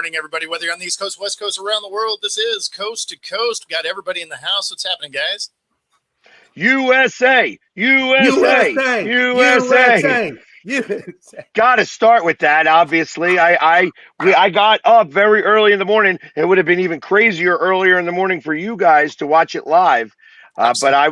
morning, everybody. Whether you're on the East Coast, West Coast, around the world, this is Coast to Coast. We got everybody in the house. What's happening, guys? USA. Got to start with that. Obviously, I got up very early in the morning. It would have been even crazier earlier in the morning for you guys to watch it live. But I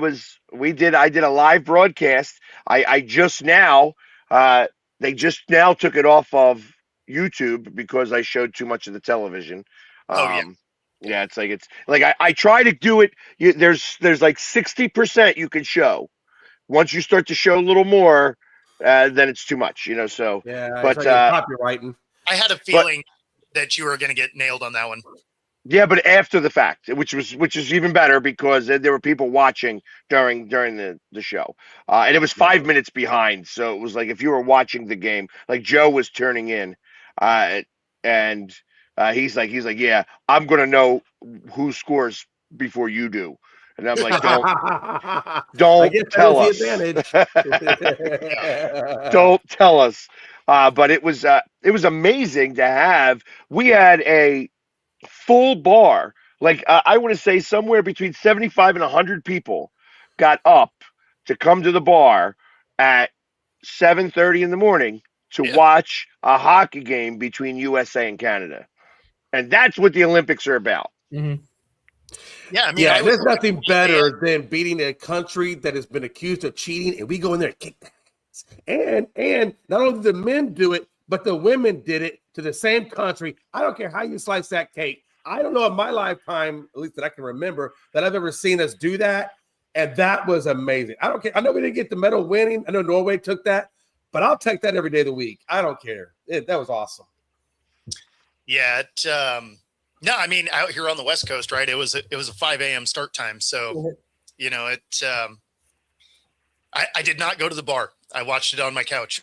did a live broadcast. I just now, they just now took it off of YouTube because I showed too much of the television. Yeah, it's like I try to do it. There's like 60% you can show. Once you start to show a little more, then it's too much, So yeah, but copywriting. I had a feeling that you were going to get nailed on that one. Yeah, but after the fact, which is even better because there were people watching during the show, and it was 5 minutes behind. So it was like if you were watching the game, like Joe was turning in, and he's like, yeah, I'm gonna know who scores before you do, and I'm like, don't tell us, don't tell us. But it was amazing to have. We had a full bar, like I want to say somewhere between 75 and 100 people got up to come to the bar at 7:30 in the morning to watch a hockey game between USA and Canada. And that's what the Olympics are about. Mm-hmm. Yeah, I mean, there's nothing better than beating a country that has been accused of cheating, and we go in there and kick that ass. And not only did the men do it, but the women did it to the same country. I don't care how you slice that cake. I don't know in my lifetime, at least that I can remember, that I've ever seen us do that. And that was amazing. I don't care. I know we didn't get the medal winning. I know Norway took that, but I'll take that every day of the week. I don't care. That was awesome. Yeah. No, I mean, out here on the West Coast, right? It was a 5 a.m. start time. So, I did not go to the bar. I watched it on my couch.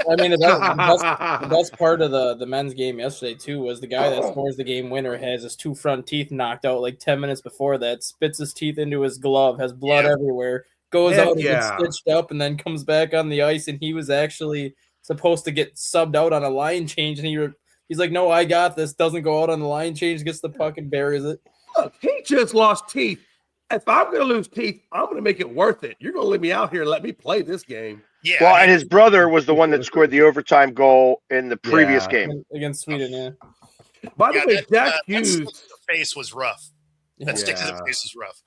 I mean, the best part of the men's game yesterday, too, was the guy that scores the game winner has his two front teeth knocked out like 10 minutes before that, spits his teeth into his glove, has blood everywhere, goes out and gets stitched up, and then comes back on the ice, and he was actually supposed to get subbed out on a line change, and he's like, no, I got this, doesn't go out on the line change, gets the puck and buries it. Look, he just lost teeth. If I'm going to lose teeth, I'm going to make it worth it. You're going to let me out here and let me play this game. Yeah. Well, and his brother was the one that scored the overtime goal in the previous game against Sweden. Yeah. By the way, Jack Hughes' face was rough. That stick to the face is rough.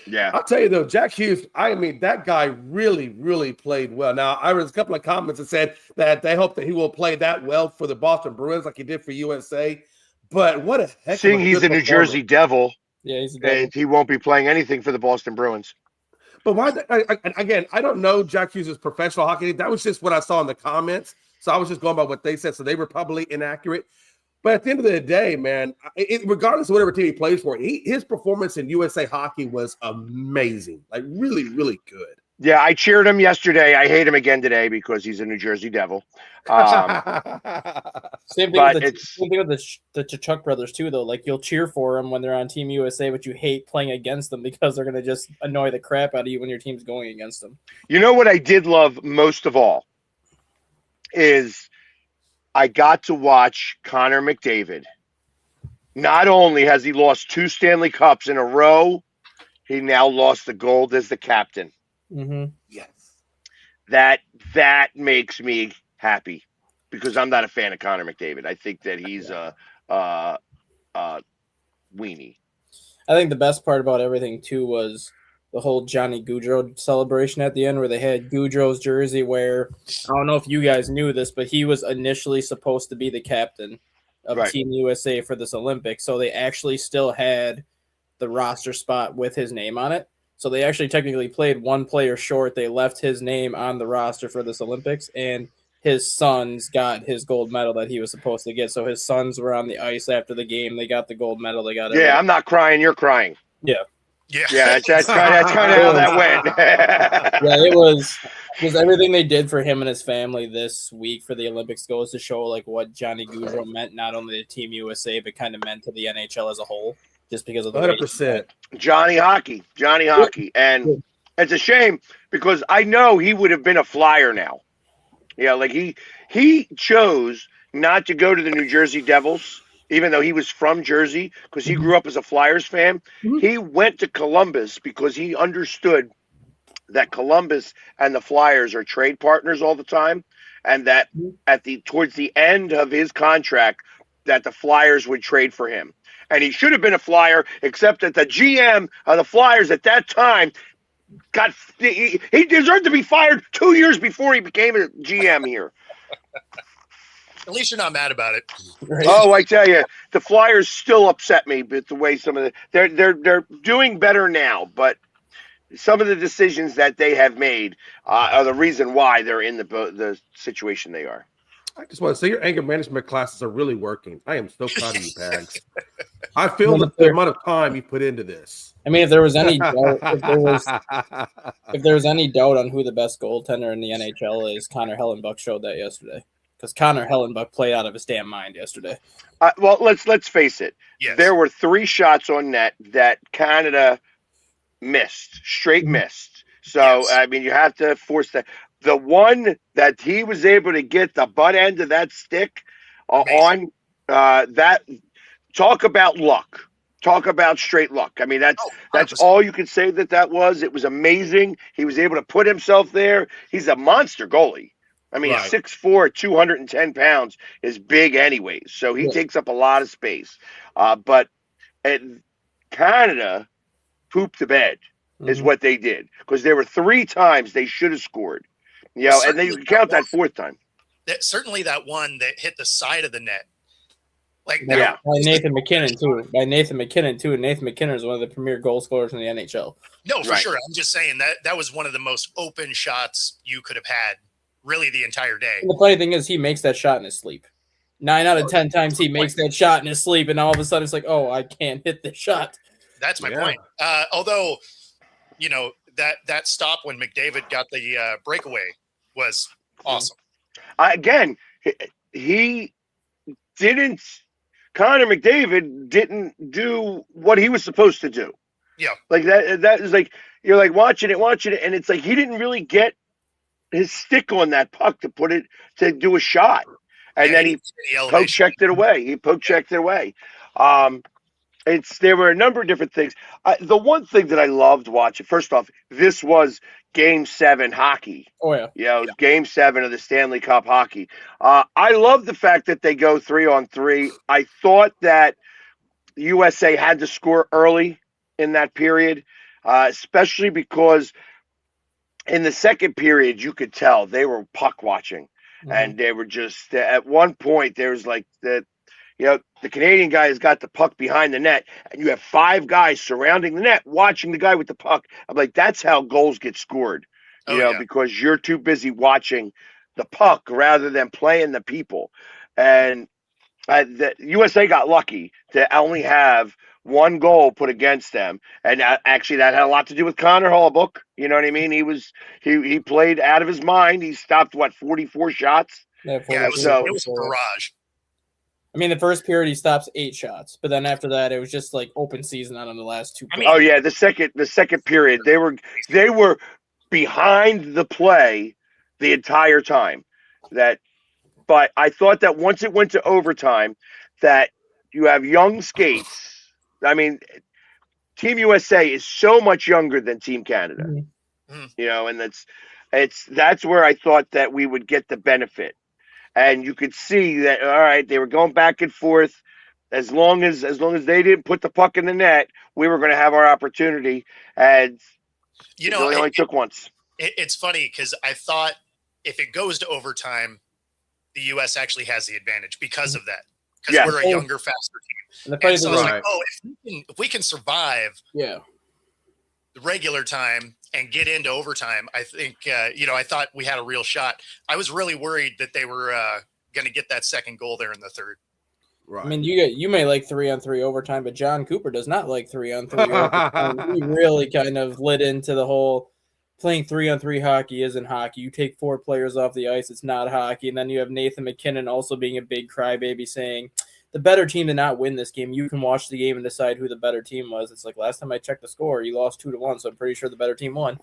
Yeah, I'll tell you though, Jack Hughes. I mean, that guy really, really played well. Now, I was a couple of comments that said that they hope that he will play that well for the Boston Bruins, like he did for USA. But what a heck! Seeing he's a New Jersey Devil. Yeah, he's a Devil. And he won't be playing anything for the Boston Bruins. But why? Again, I don't know Jack Hughes' professional hockey. That was just what I saw in the comments. So I was just going by what they said. So they were probably inaccurate. But at the end of the day, man, regardless of whatever team he plays for, his performance in USA hockey was amazing. Like really, really good. Yeah, I cheered him yesterday. I hate him again today because he's a New Jersey Devil. Same thing with the Tkachuk brothers too, though. Like you'll cheer for them when they're on Team USA, but you hate playing against them because they're going to just annoy the crap out of you when your team's going against them. You know what I did love most of all is I got to watch Connor McDavid. Not only has he lost 2 Stanley Cups in a row, he now lost the gold as the captain. Mm-hmm. Yes, that makes me happy because I'm not a fan of Connor McDavid. I think that he's a weenie. I think the best part about everything too was the whole Johnny Gaudreau celebration at the end, where they had Gaudreau's jersey. Where I don't know if you guys knew this, but he was initially supposed to be the captain of Team USA for this Olympics, so they actually still had the roster spot with his name on it. So they actually technically played one player short. They left his name on the roster for this Olympics, and his sons got his gold medal that he was supposed to get. So his sons were on the ice after the game. They got the gold medal. They got it. Yeah, I'm not crying. You're crying. Yeah. Yeah, that's kind of how that went. Yeah, it was everything they did for him and his family this week for the Olympics goes to show like what Johnny Gaudreau meant, not only to Team USA, but kind of meant to the NHL as a whole. Just because of the 100%. Johnny Hockey. And it's a shame because I know he would have been a Flyer now. Yeah, like he chose not to go to the New Jersey Devils, even though he was from Jersey, because he grew up as a Flyers fan. Mhm. He went to Columbus because he understood that Columbus and the Flyers are trade partners all the time, and that towards the end of his contract, that the Flyers would trade for him. And he should have been a Flyer, except that the GM of the Flyers at that time he deserved to be fired 2 years before he became a GM here. At least you're not mad about it. Right? Oh, I tell you, the Flyers still upset me, but the way some of they're doing better now, but some of the decisions that they have made are the reason why they're in the situation they are. I just want to say your anger management classes are really working. I am so proud of you, Pags. I feel the amount of time you put into this. I mean, if there was any doubt, if there was any doubt on who the best goaltender in the NHL is, Connor Hellenbuck showed that yesterday. Because Connor Hellenbuck played out of his damn mind yesterday. Well, let's face it. Yes. There were 3 shots on net that Canada missed, straight missed. So Yes. I mean, you have to force that. The one that he was able to get the butt end of that stick on that. Talk about luck. Talk about straight luck. I mean, that's 100%. all you could say that was. It was amazing. He was able to put himself there. He's a monster goalie. I mean, Right. 6'4", 210 pounds is big anyways. So he takes up a lot of space. But Canada pooped the bed is what they did, because there were 3 times they should have scored. You know, and then you can count that 4th time. Certainly that one that hit the side of the net. Like Yeah. By Nathan McKinnon, too. Nathan McKinnon is one of the premier goal scorers in the NHL. No, for Right. sure. I'm just saying that was one of the most open shots you could have had really the entire day. And the funny thing is, he makes that shot in his sleep. 9 out of 10 times he makes that shot in his sleep, and all of a sudden it's like, oh, I can't hit this shot. That's my Yeah. point. Although, you know, that stop when McDavid got the breakaway was awesome. Again, he didn't. Connor McDavid didn't do what he was supposed to do. Yeah. Like that is like, you're like watching it, and it's like he didn't really get his stick on that puck to put it to do a shot, and then he poke checked it away. There were a number of different things. The one thing that I loved watching, first off, this was Game 7 hockey. Oh, yeah. You know, Game 7 of the Stanley Cup hockey. I love the fact that they go 3-on-3. I thought that USA had to score early in that period, especially because in the second period, you could tell they were puck watching. And they were just, at one point, there was like the Canadian guy has got the puck behind the net, and you have 5 guys surrounding the net watching the guy with the puck. I'm like, that's how goals get scored, because you're too busy watching the puck rather than playing the people. And the USA got lucky to only have 1 goal put against them, and actually that had a lot to do with Connor Hellebuck. You know what I mean? He played out of his mind. He stopped 44 shots. Yeah, it was a barrage. I mean, the first period he stops 8 shots, but then after that, it was just like open season on the last 2. Oh yeah, the second period they were behind the play the entire time. But I thought that once it went to overtime, that you have young skates. I mean, Team USA is so much younger than Team Canada, and that's where I thought that we would get the benefit. And you could see that, all right, they were going back and forth. As long as they didn't put the puck in the net, we were going to have our opportunity. And it only took once. It's funny because I thought if it goes to overtime, the U.S. actually has the advantage because of that. Because we're a younger, faster team. And so I was like, if we can survive the regular time and get into overtime, I think, I thought we had a real shot. I was really worried that they were going to get that second goal there in the third. Right. I mean, you may like 3-on-3 overtime, but John Cooper does not like 3-on-3 overtime. He really kind of lit into the whole playing 3-on-3 hockey isn't hockey. You take 4 players off the ice, it's not hockey. And then you have Nathan McKinnon also being a big crybaby saying, the better team did not win this game. You can watch the game and decide who the better team was. It's like last time I checked the score, you lost 2-1, so I'm pretty sure the better team won.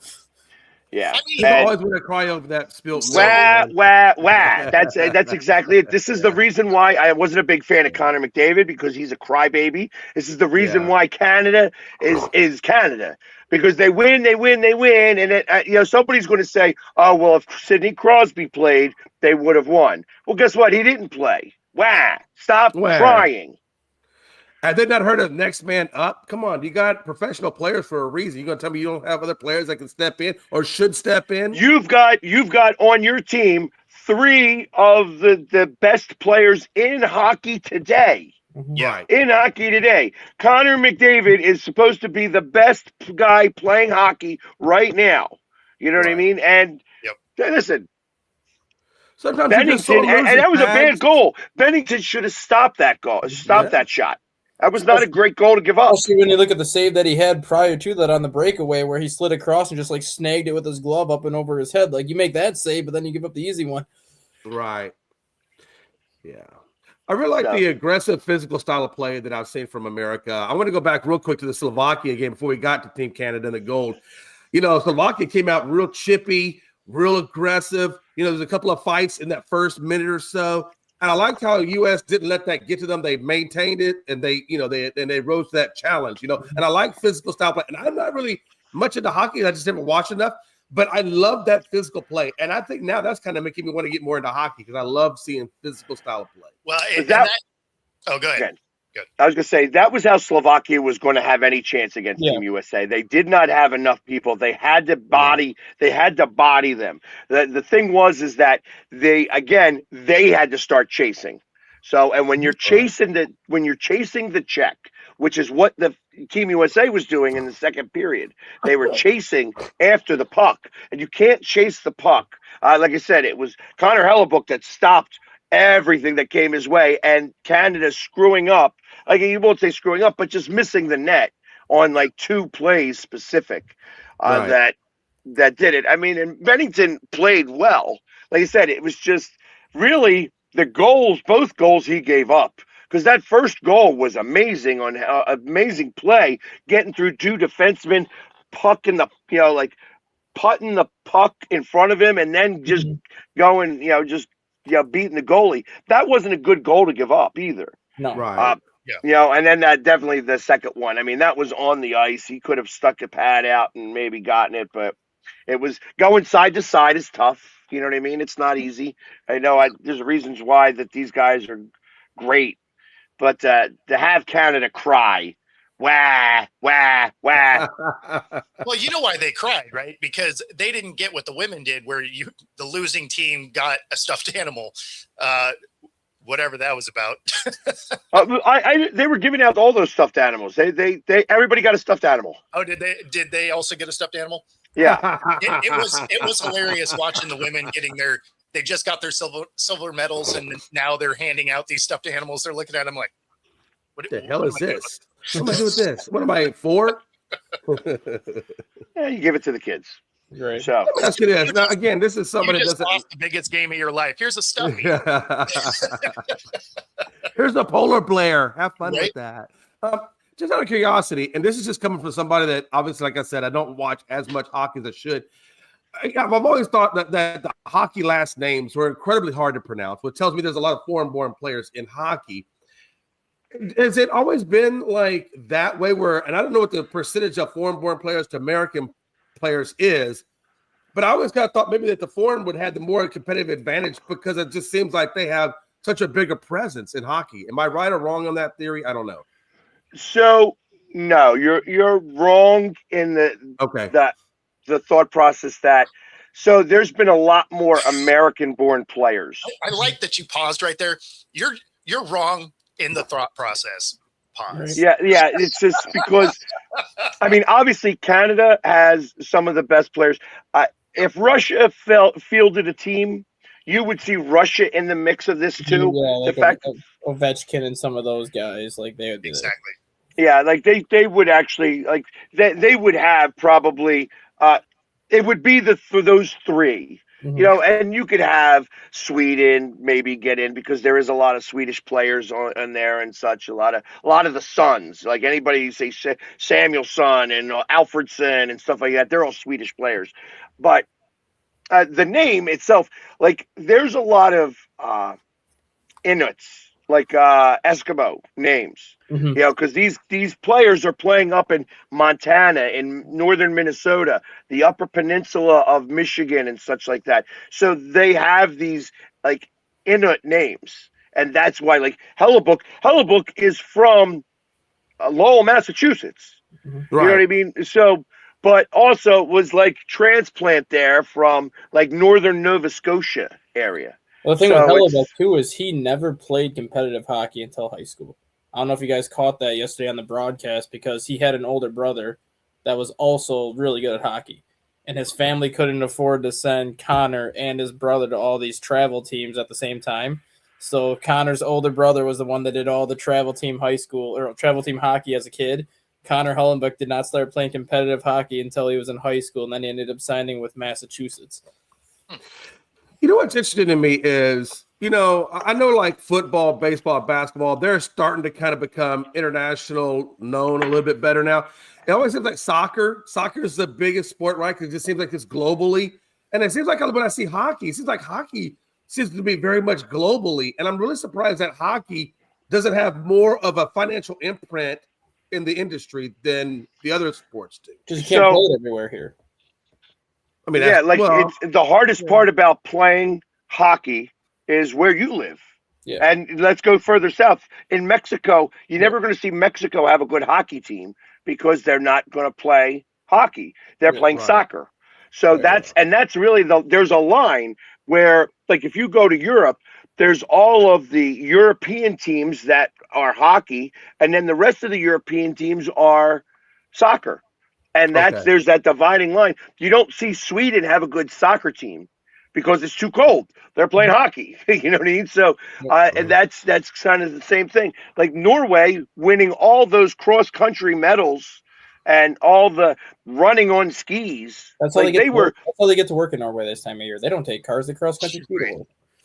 Yeah. I mean, People always want to cry over that spilt milk. Wah. That's exactly it. This is the reason why I wasn't a big fan of Connor McDavid, because he's a crybaby. This is the reason why Canada is Canada, because they win, and it, somebody's going to say, oh well, if Sidney Crosby played, they would have won. Well, guess what? He didn't play. Stop crying. Have they not heard of next man up? Come on, you got professional players for a reason. You gonna tell me you don't have other players that can step in or should step in? You've got on your team 3 of the best players in hockey today. Yeah. In hockey today. Connor McDavid is supposed to be the best guy playing hockey right now. You know what I mean? And listen, sometimes Bennington, and that was a bad goal. Bennington should have stopped that goal, that shot. That was not a great goal to give up. Especially when you look at the save that he had prior to that on the breakaway, where he slid across and just like snagged it with his glove up and over his head. Like, you make that save, but then you give up the easy one. Right. Yeah. I really like the aggressive physical style of play that I've seen from America. I want to go back real quick to the Slovakia game before we got to Team Canada and the gold. Slovakia came out real chippy, real aggressive. There's a couple of fights in that first minute or so. And I liked how the U.S. didn't let that get to them. They maintained it, and they rose to that challenge. And I like physical style play. And I'm not really much into hockey. I just haven't watched enough. But I love that physical play. And I think now that's kind of making me want to get more into hockey, because I love seeing physical style of play. Well, go ahead. Good. I was going to say, that was how Slovakia was going to have any chance against Team USA. They did not have enough people. They had to body. They had to body them. The thing is that they had to start chasing. So, and when you're chasing the check, which is what the Team USA was doing in the second period, they were chasing after the puck, and you can't chase the puck. Like I said, it was Connor Hellebuck that stopped everything that came his way, and Canada screwing up. Like, you won't say screwing up, but just missing the net on like 2 plays specific that did it. I mean, and Bennington played well. Like I said, it was just really both goals he gave up, because that first goal was amazing on amazing play, getting through 2 defensemen, putting the puck in front of him, and then just going, beating the goalie. That wasn't a good goal to give up either. No. Right. And then definitely the second one. I mean, that was on the ice. He could have stuck the pad out and maybe gotten it, but it was going side to side is tough. You know what I mean? It's not easy. I know there's reasons why that these guys are great, but to have Canada cry, wah. Well, you know why they cried, right? Because they didn't get what the women did, where the losing team got a stuffed animal. Whatever that was about. They were giving out all those stuffed animals. Everybody got a stuffed animal. Oh, did they? Did they also get a stuffed animal? Yeah. It was hilarious watching the women getting they just got their silver medals, and now they're handing out these stuffed animals. They're looking at them like, what the hell is this? What am I doing with this? What am I 4? Yeah, you give it to the kids. Right. So that's it is. Now, again, this is somebody you just that doesn't. lost the biggest game of your life. Here's a stuffy. Here's a polar bear. Have fun with that. Just out of curiosity, and this is just coming from somebody that obviously, like I said, I don't watch as much hockey as I should. I've always thought that the hockey last names were incredibly hard to pronounce, which tells me there's a lot of foreign-born players in hockey. Has it always been like that way? And I don't know what the percentage of foreign-born players to American players is, but I always kind of thought maybe that the foreign would have the more competitive advantage, because it just seems like they have such a bigger presence in hockey. Am I right or wrong on that theory? I don't know. So no, you're wrong in the thought process that. So there's been a lot more American-born players. I like that you paused right there. You're wrong in the thought process. Pause. Yeah. It's just because, I mean, obviously Canada has some of the best players. If Russia fielded a team, you would see Russia in the mix of this too. Yeah, like Ovechkin and some of those guys, like they're exactly. Yeah, like they would actually they would have probably it would be for those 3. You know, and you could have Sweden maybe get in because there is a lot of Swedish players on there and such. A lot of the sons, like anybody you say Samuelsson and Alfredsson and stuff like that, they're all Swedish players. But the name itself, like there's a lot of Inuits, like Eskimo names. You know, because these players are playing up in Montana, in northern Minnesota, the Upper Peninsula of Michigan, and such like that. So they have these like Inuit names, and that's why like Hellebuyck is from Lowell, Massachusetts. Right. You know what I mean? So, but also was like transplant there from like northern Nova Scotia area. Well, the thing with Hellebuyck too is he never played competitive hockey until high school. I don't know if you guys caught that yesterday on the broadcast because he had an older brother that was also really good at hockey. And his family couldn't afford to send Connor and his brother to all these travel teams at the same time. So Connor's older brother was the one that did all the travel team hockey as a kid. Connor Hellebuyck did not start playing competitive hockey until he was in high school, and then he ended up signing with Massachusetts. You know what's interesting to me is, you know, I know like football, baseball, basketball, they're starting to kind of become international known a little bit better now. It always seems like soccer is the biggest sport, right? Because it just seems like it's globally. And it seems like when I see hockey, it seems like hockey seems to be very much globally. And I'm really surprised that hockey doesn't have more of a financial imprint in the industry than the other sports do. Because you can't play it everywhere here. I mean, yeah, like it's the hardest part about playing hockey is where you live. Yeah. And let's go further south. In Mexico, you're never going to see Mexico have a good hockey team because they're not going to play hockey. They're playing soccer. So that's really there's a line where, like, if you go to Europe, there's all of the European teams that are hockey, and then the rest of the European teams are soccer. And there's that dividing line. You don't see Sweden have a good soccer team because it's too cold. They're playing hockey. You know what I mean? So and that's kind of the same thing. Like Norway winning all those cross-country medals and all the running on skis. That's how, that's how they get to work in Norway this time of year. They don't take cars, they cross-country.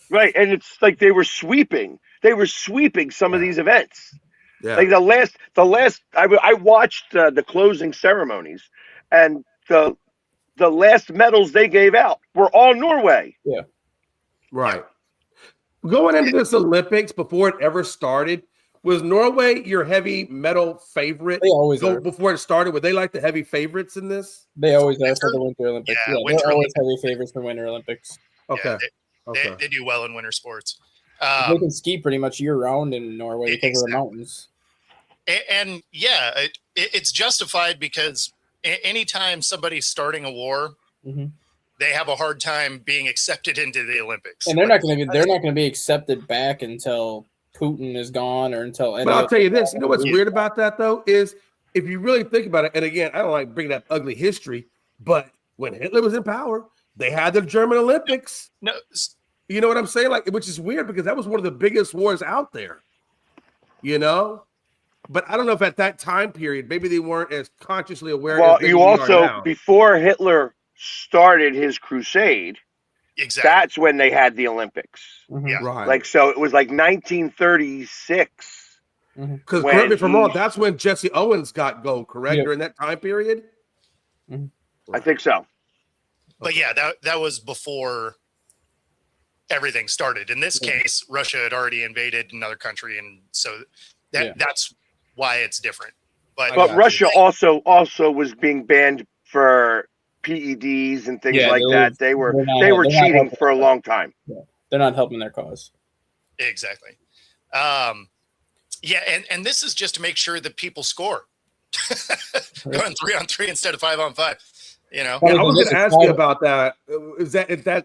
Right, and it's like they were sweeping some of these events. Yeah. Like the last I watched the closing ceremonies, and the last medals they gave out were all Norway. Yeah. Right. Going into this Olympics before it ever started, was Norway your heavy medal favorite? They always are. Before it started, were they like the heavy favorites in this? They always are for the Winter Olympics. Yeah, they're always heavy favorites for Winter Olympics. Okay. Yeah, they do well in winter sports. They can ski pretty much year-round in Norway because of the mountains. And yeah, it's justified because anytime somebody's starting a war, they have a hard time being accepted into the Olympics. And they're not going to be accepted back until Putin is gone or until. But I'll tell you this: you know what's weird about that though is if you really think about it. And again, I don't like bringing up ugly history, but when Hitler was in power, they had the German Olympics. No, you know what I'm saying? Like, which is weird because that was one of the biggest wars out there. You know. But I don't know if at that time period, maybe they weren't as consciously aware. Well, you also, before Hitler started his crusade, that's when they had the Olympics. Yeah. Right. Like, so it was like 1936. Because correct me if I'm wrong, that's when Jesse Owens got gold, correct? During that time period? I think so. But yeah, that was before everything started. In this case, Russia had already invaded another country, and so that's why it's different. But Russia also was being banned for PEDs and things like that. They were cheating for a long time. Yeah. They're not helping their cause. Exactly. And this is just to make sure that people score. Going 3-on-3 instead of 5-on-5. You know, I was going to ask you about that.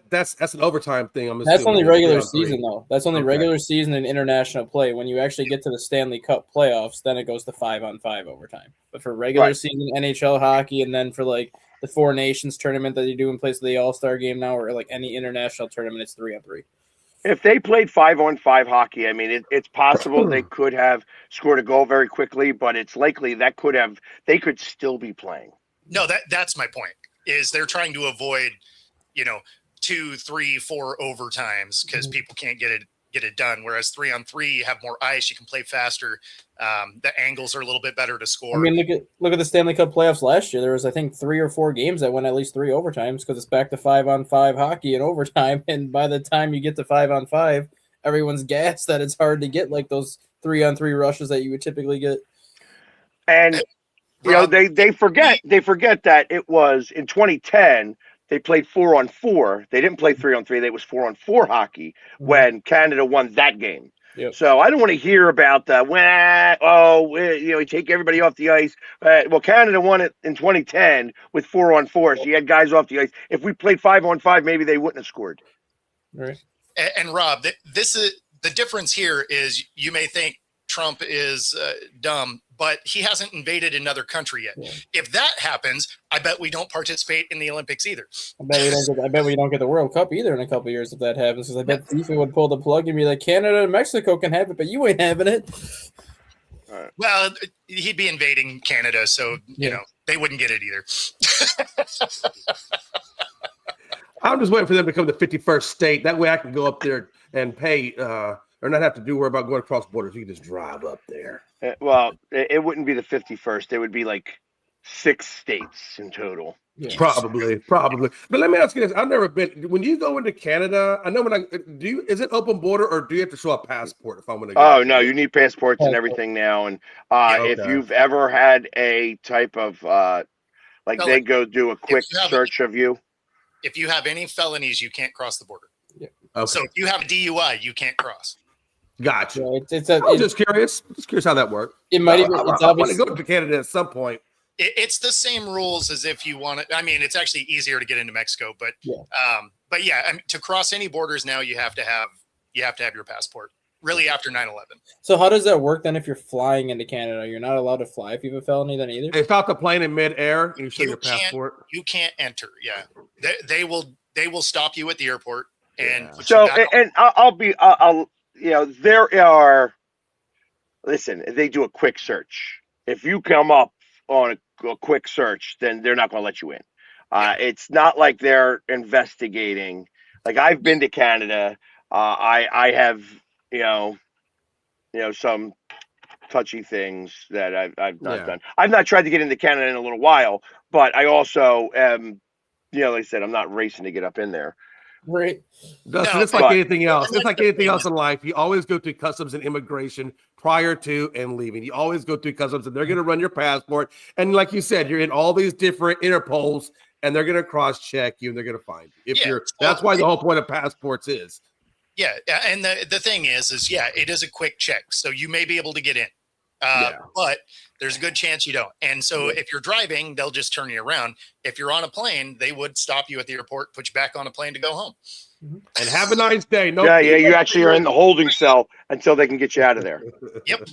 That's an overtime thing? I'm assuming. That's only regular season, though. That's only regular season and international play. When you actually get to the Stanley Cup playoffs, then it goes to 5-on-5 overtime. But for regular season NHL hockey, and then for like the Four Nations tournament that you do in place of the All-Star game now, or like any international tournament, it's 3-on-3. If they played 5-on-5 hockey, I mean, it's possible they could have scored a goal very quickly, but it's likely they could still be playing. No, that's my point. Is they're trying to avoid, 2, 3, 4 overtimes because people can't get it done. Whereas 3-on-3, you have more ice, you can play faster. The angles are a little bit better to score. I mean, look at the Stanley Cup playoffs last year. There was, I think, 3 or 4 games that went at least 3 overtimes because it's back to 5-on-5 hockey in overtime. And by the time you get to 5-on-5, everyone's gassed that it's hard to get like those 3-on-3 rushes that you would typically get. And they forget that it was in 2010. They played 4-on-4. They didn't play 3-on-3. It was 4-on-4 hockey when Canada won that game. Yep. So I don't want to hear about we take everybody off the ice. Well, Canada won it in 2010 with 4-on-4. So you had guys off the ice. If we played 5-on-5, maybe they wouldn't have scored. Right. And Rob, this is the difference here. Is you may think Trump is dumb, but he hasn't invaded another country yet. Yeah. If that happens, I bet we don't participate in the Olympics either. I bet we don't get the World Cup either in a couple of years if that happens. Because I bet FIFA would pull the plug and be like, Canada and Mexico can have it, but you ain't having it. Well, he'd be invading Canada, so you know they wouldn't get it either. I'm just waiting for them to come to 51st state. That way I can go up there and pay or not have to worry about going across borders. You can just drive up there. Well, it wouldn't be the 51st. It would be like 6 states in total. Yeah. Probably. But let me ask you this: I've never been. When you go into Canada, I know is it open border or do you have to show a passport if I want to go? Oh no, you need passports and everything now. And if you've ever had a type of they go do a quick search of you. If you have any felonies, you can't cross the border. Yeah. Okay. So if you have a DUI, you can't cross. Gotcha. Yeah, I'm just curious. Just curious how that worked. It might even. I want to go to Canada at some point. It's the same rules as if you want to. I mean, it's actually easier to get into Mexico, but I mean, to cross any borders now, you have to have your passport. Really, after 9/11. So how does that work then? If you're flying into Canada, you're not allowed to fly if you have a felony then either. They stop the plane in midair and you show your passport. You can't enter. Yeah, they will stop you at the airport and put so. You back and I'll there are. Listen, they do a quick search. If you come up on a quick search, then they're not going to let you in. It's not like they're investigating. Like I've been to Canada. I have, some touchy things that I've not done. I've not tried to get into Canada in a little while, but I also am, like I said, I'm not racing to get up in there. Right. It's like anything else. It's like anything else in life. You always go through customs and immigration prior to and leaving. You always go through customs and they're going to run your passport. And like you said, you're in all these different Interpols and they're going to cross-check you and they're going to find you. That's why the whole point of passports is. Yeah. And the thing is it is a quick check. So you may be able to get in. But there's a good chance you don't. And so if you're driving, they'll just turn you around. If you're on a plane, they would stop you at the airport, put you back on a plane to go home. And have a nice day. You actually are in the holding cell until they can get you out of there. Yep.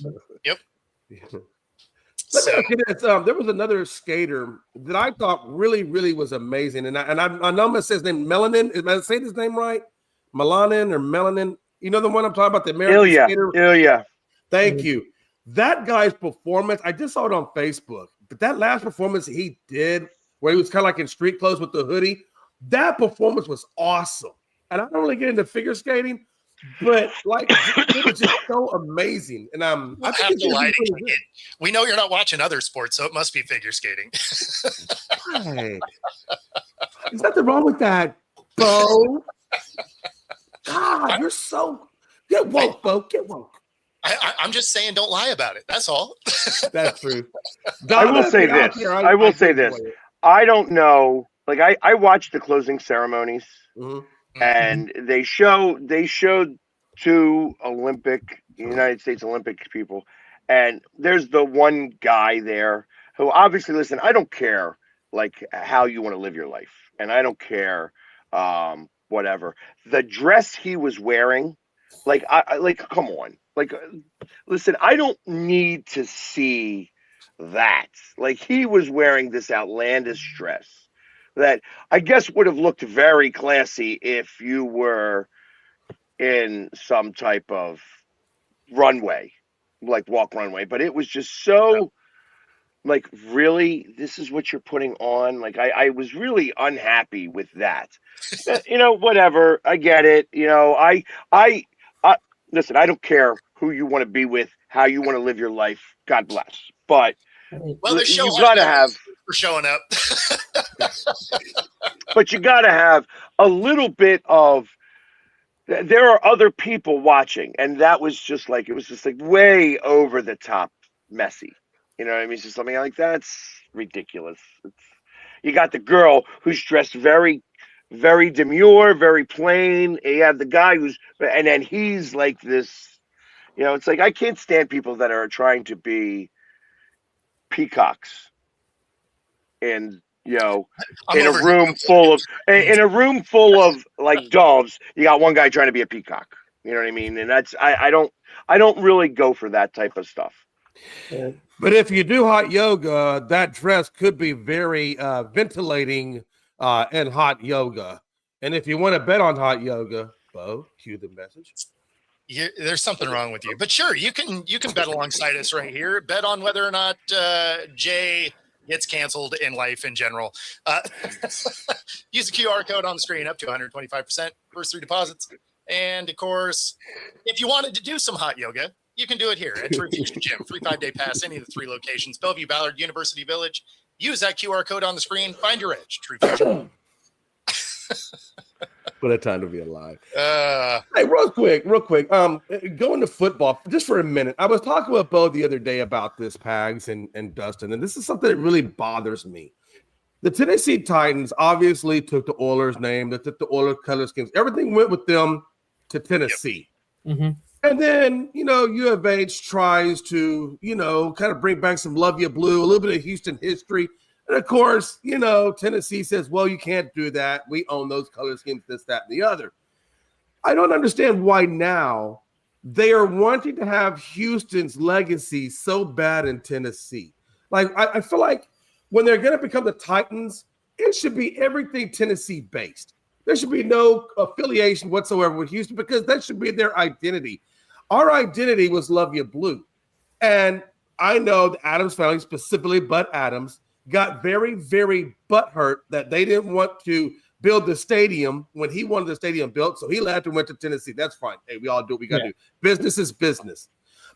There was another skater that I thought really, really was amazing. And I know I'm going to say his name, Melanin. Am I saying his name right? Melanin or Melanin? You know the one I'm talking about, the American skater? Ilya. Thank you. That guy's performance, I just saw it on Facebook, but that last performance he did where he was kind of like in street clothes with the hoodie, that performance was awesome. And I don't really get into figure skating, but like it was just so amazing. And I think we know you're not watching other sports, so it must be figure skating. Right. There's nothing wrong with that, Bo. God, you're so get woke, Bo. Get woke. I'm just saying, don't lie about it. That's all. That's true. I will say this. I don't know. Like I watched the closing ceremonies, and they showed 2 United States Olympic people, and there's the one guy there who obviously, listen, I don't care like how you want to live your life, and I don't care whatever. The dress he was wearing, come on. Like, listen, I don't need to see that. Like, he was wearing this outlandish dress that I guess would have looked very classy if you were in some type of runway, like walk runway. But it was just so like, really, this is what you're putting on? Like, I was really unhappy with that. Whatever. I get it. I listen. I don't care who you want to be with, how you want to live your life. God bless. But well, you gotta have for showing up. but you gotta have a little bit of. There are other people watching, and that was just like, it was just like way over the top messy. You know what I mean? It's just something like, that's ridiculous. You got the girl who's dressed very, very demure, very plain. You have the guy and then he's like this. It's like, I can't stand people that are trying to be peacocks and in a room full of like doves. You got one guy trying to be a peacock. You know what I mean? And that's I don't really go for that type of stuff. Yeah. But if you do hot yoga, that dress could be very ventilating in hot yoga. And if you want to bet on hot yoga, Bo, cue the message. There's something wrong with you, but sure, you can bet alongside us right here. Bet on whether or not Jay gets canceled in life in general. Use the QR code on the screen, up to 125% first 3 deposits. And of course, if you wanted to do some hot yoga, you can do it here at True Fusion Gym. Free 5-day pass, any of the 3 locations: Bellevue, Ballard, University Village. Use that QR code on the screen. Find your edge. True Fusion. What a time to be alive. Hey, real quick. Going to football just for a minute. I was talking with Bo the other day about this, Pags and Dustin, and this is something that really bothers me. The Tennessee Titans obviously took the Oilers' name. They took the Oilers color schemes. Everything went with them to Tennessee. Yep. Mm-hmm. And then, U of H tries to, kind of bring back some Love Ya Blue, a little bit of Houston history. And of course, Tennessee says, well, you can't do that. We own those color schemes, this, that, and the other. I don't understand why now they are wanting to have Houston's legacy so bad in Tennessee. Like, I feel like when they're going to become the Titans, it should be everything Tennessee based. There should be no affiliation whatsoever with Houston because that should be their identity. Our identity was Love Ya Blue. And I know the Adams family, specifically Bud Adams, got very, very butthurt that they didn't want to build the stadium when he wanted the stadium built. So he left and went to Tennessee. That's fine. Hey, we all do what we got to do. Business is business.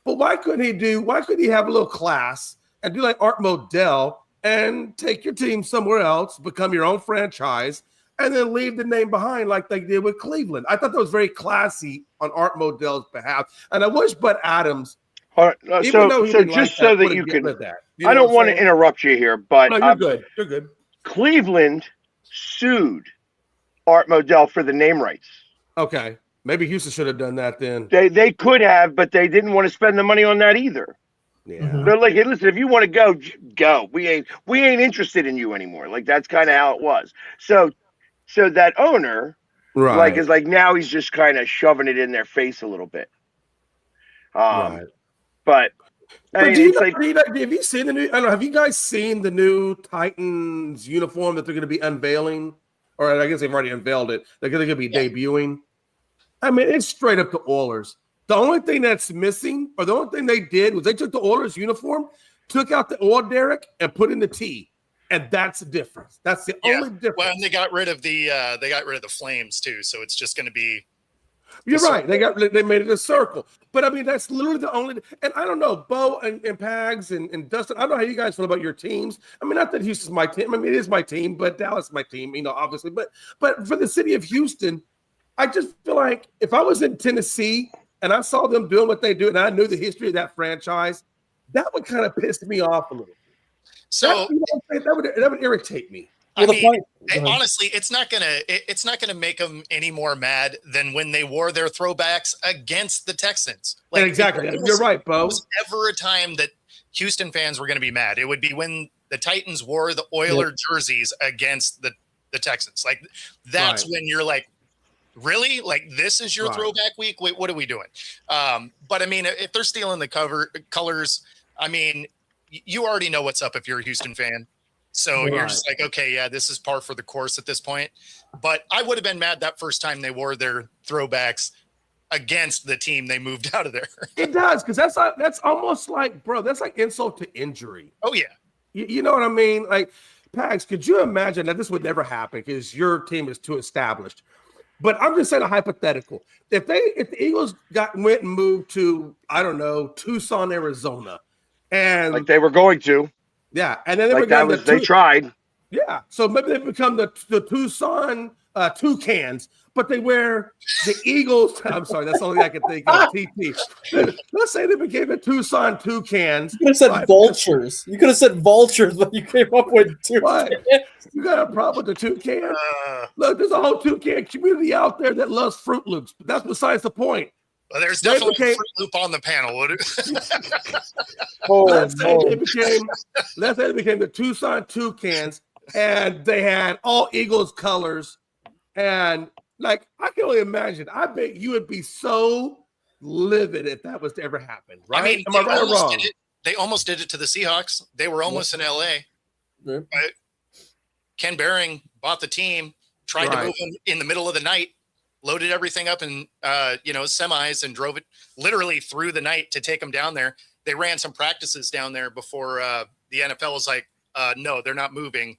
But why couldn't he have a little class and do like Art Modell and take your team somewhere else, become your own franchise, and then leave the name behind like they did with Cleveland? I thought that was very classy on Art Modell's behalf. And I wish Bud Adams, so just so that you can, I don't want to interrupt you here, but no, you're good. You're good. Cleveland sued Art Modell for the name rights. Okay. Maybe Houston should have done that then. They could have, but they didn't want to spend the money on that either. Yeah. They're like, hey, listen, if you want to go, go. We ain't interested in you anymore. Like, that's kind of how it was. So that owner, right, is like, now he's just kind of shoving it in their face a little bit. Right. But have you seen the new? I don't know. Have you guys seen the new Titans uniform that they're going to be unveiling? Or I guess they've already unveiled it. They're going to be debuting. I mean, it's straight up the Oilers. The only thing that's missing, or the only thing they did, was they took the Oilers uniform, took out the oil derrick, and put in the T, and that's the difference. That's the only difference. Well, and they got rid of the flames too, so it's just going to be. You're right. They made it a circle. But I mean, that's literally the only. And I don't know, Bo and Pags and Dustin, I don't know how you guys feel about your teams. I mean, not that Houston's my team. I mean, it is my team, but Dallas is my team, obviously. But for the city of Houston, I just feel like if I was in Tennessee and I saw them doing what they do and I knew the history of that franchise, that would kind of piss me off a little. So that would irritate me. I mean, honestly, it's not gonna make them any more mad than when they wore their throwbacks against the Texans. Like, exactly, you're right, Bo. There was ever a time that Houston fans were going to be mad, it would be when the Titans wore the Oiler jerseys against the Texans. Like, that's when you're like, really? Like, this is your throwback week? Wait, what are we doing? But I mean, if they're stealing the colors, I mean, you already know what's up if you're a Houston fan. So you're just like, okay, yeah, this is par for the course at this point. But I would have been mad that first time they wore their throwbacks against the team they moved out of there. It does, because that's almost like, bro, that's like insult to injury. Oh, yeah. You know what I mean? Like, Pags, could you imagine that this would never happen because your team is too established? But I'm just saying a hypothetical. If the Eagles went and moved to, I don't know, Tucson, Arizona, and like they were going to, and then they tried. Yeah, so maybe they become the Tucson Toucans, but they wear the Eagles. I'm sorry, that's the only thing I can think of. TT. Let's say they became the Tucson Toucans. You could have said vultures. You could have said vultures, but you came up with toucans. You got a problem with the toucan? Look, there's a whole toucan community out there that loves Fruit Loops, but that's besides the point. Well, there's definitely a Fruit Loop on the panel. Let's say they became the Tucson Toucans, and they had all Eagles colors. And like, I can only imagine. I bet you would be so livid if that was to ever happen. Right? I mean, am I right or wrong? They almost did it to the Seahawks. They were almost in LA. Yeah. But Ken Behring bought the team, tried to move them in the middle of the night, loaded everything up in semis, and drove it literally through the night to take them down there. They ran some practices down there before the NFL was like, no, they're not moving.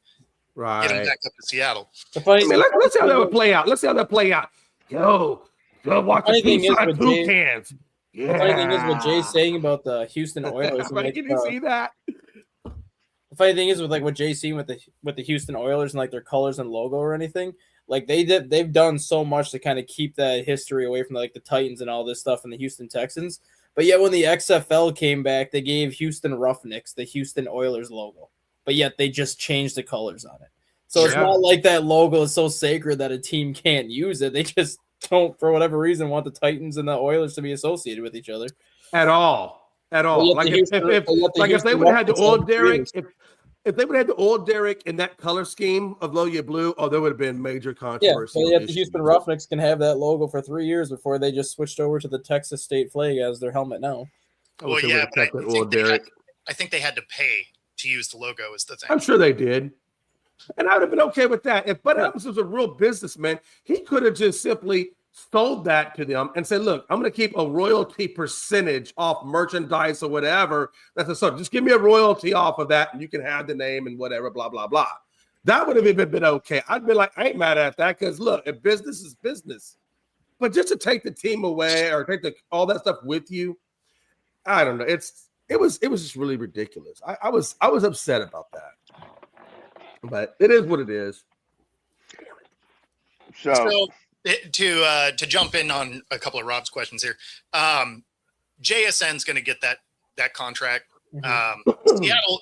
Right. Getting back up to Seattle. Let's see how that would play out. Let's see how that play out. Go watch the Tucson Toucans. The funny thing is what Jay's saying about the Houston Oilers. Can you see that? The funny thing is with like what Jay's seen with the Houston Oilers and like their colors and logo or anything. Like they've done so much to kind of keep that history away from like the Titans and all this stuff and the Houston Texans. But yet when the XFL came back, they gave Houston Roughnecks the Houston Oilers logo. But yet they just changed the colors on it. So it's not like that logo is so sacred that a team can't use it. They just don't, for whatever reason, want the Titans and the Oilers to be associated with each other. At all. Like if they would have had the old Derek, if they would have had the old Derek in that color scheme of Loya Blue, there would have been major controversy. Yeah, but yet the Houston Roughnecks can have that logo for 3 years before they just switched over to the Texas state flag as their helmet now. Well, yeah, but I think they had to pay to use the logo is the thing. I'm sure they did. And I would have been okay with that. If Bud Adams was a real businessman, he could have just simply sold that to them and said, look, I'm going to keep a royalty percentage off merchandise or whatever. That's a sort. Just give me a royalty off of that and you can have the name and whatever, blah, blah, blah. That would have been okay. I'd be like, I ain't mad at that because, look, if business is business. But just to take the team away or take all that stuff with you, I don't know. It was just really ridiculous. I was upset about that. But it is what it is. So to jump in on a couple of Rob's questions here, JSN's going to get that contract.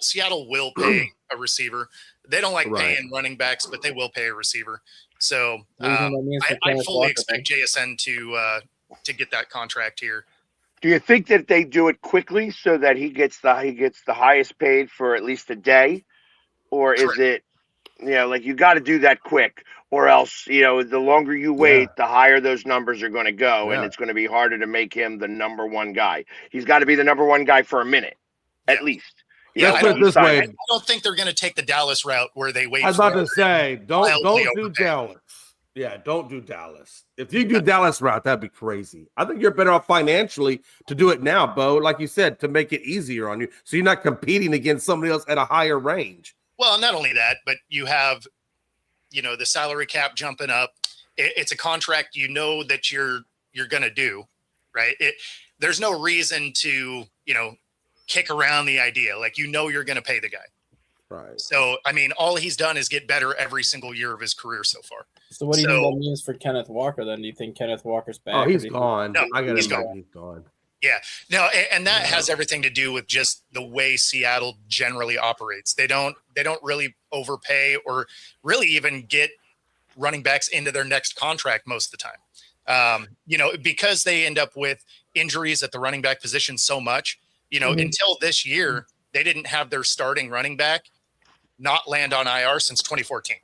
Seattle will pay a receiver. They don't like paying running backs, but they will pay a receiver. So I fully expect JSN to get that contract here. Do you think that they do it quickly so that he gets the highest paid for at least a day, or is it, like you got to do that quick, or else the longer you wait, the higher those numbers are going to go, and it's going to be harder to make him the number one guy. He's got to be the number one guy for a minute, at least. Let's put it this way. I don't think they're going to take the Dallas route where they wait. I was about to say, don't do Dallas. Yeah, don't do Dallas. If you do Dallas route, that'd be crazy. I think you're better off financially to do it now, Bo, like you said, to make it easier on you. So you're not competing against somebody else at a higher range. Well, not only that, but you have, the salary cap jumping up. It's a contract that you're going to do, right? There's no reason to, kick around the idea. Like, you're going to pay the guy. Right. So, I mean, all he's done is get better every single year of his career so far. So what do you think that means for Kenneth Walker then? Do you think Kenneth Walker's back? Oh, he's gone. No, He's gone. Yeah. No, and that has everything to do with just the way Seattle generally operates. They don't really overpay or really even get running backs into their next contract most of the time. Because they end up with injuries at the running back position so much, until this year, they didn't have their starting running back not land on IR since 2014.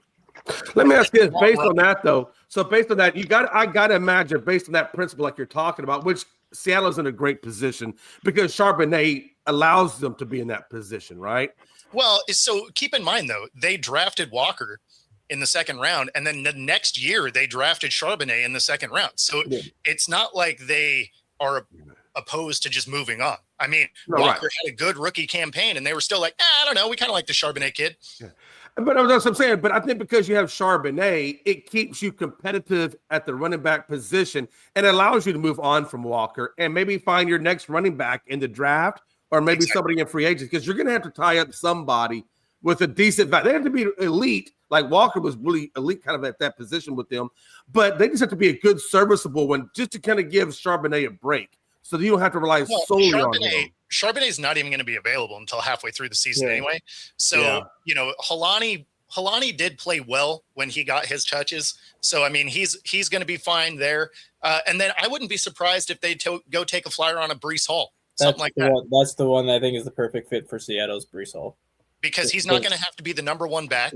Let me ask you this, based on that though. So based on that, I gotta imagine based on that principle like you're talking about, which Seattle's in a great position because Charbonnet allows them to be in that position, right? Well, so keep in mind though, they drafted Walker in the second round, and then the next year they drafted Charbonnet in the second round. So it's not like they are opposed to just moving on. I mean, Walker had a good rookie campaign, and they were still like, I don't know, we kind of like the Charbonnet kid. Yeah. But that's what I'm saying. But I think because you have Charbonnet, it keeps you competitive at the running back position and allows you to move on from Walker and maybe find your next running back in the draft or maybe somebody in free agents, because you're going to have to tie up somebody with a decent value. They have to be elite. Like Walker was really elite kind of at that position with them, but they just have to be a good serviceable one just to kind of give Charbonnet a break so that you don't have to rely solely on him. Charbonnet is not even going to be available until halfway through the season anyway. So, Helani did play well when he got his touches. So, I mean, he's going to be fine there. And then I wouldn't be surprised if they go take a flyer on a Breece Hall, something like that. That's the one that I think is the perfect fit for Seattle's Breece Hall. Because he's not going to have to be the number one back,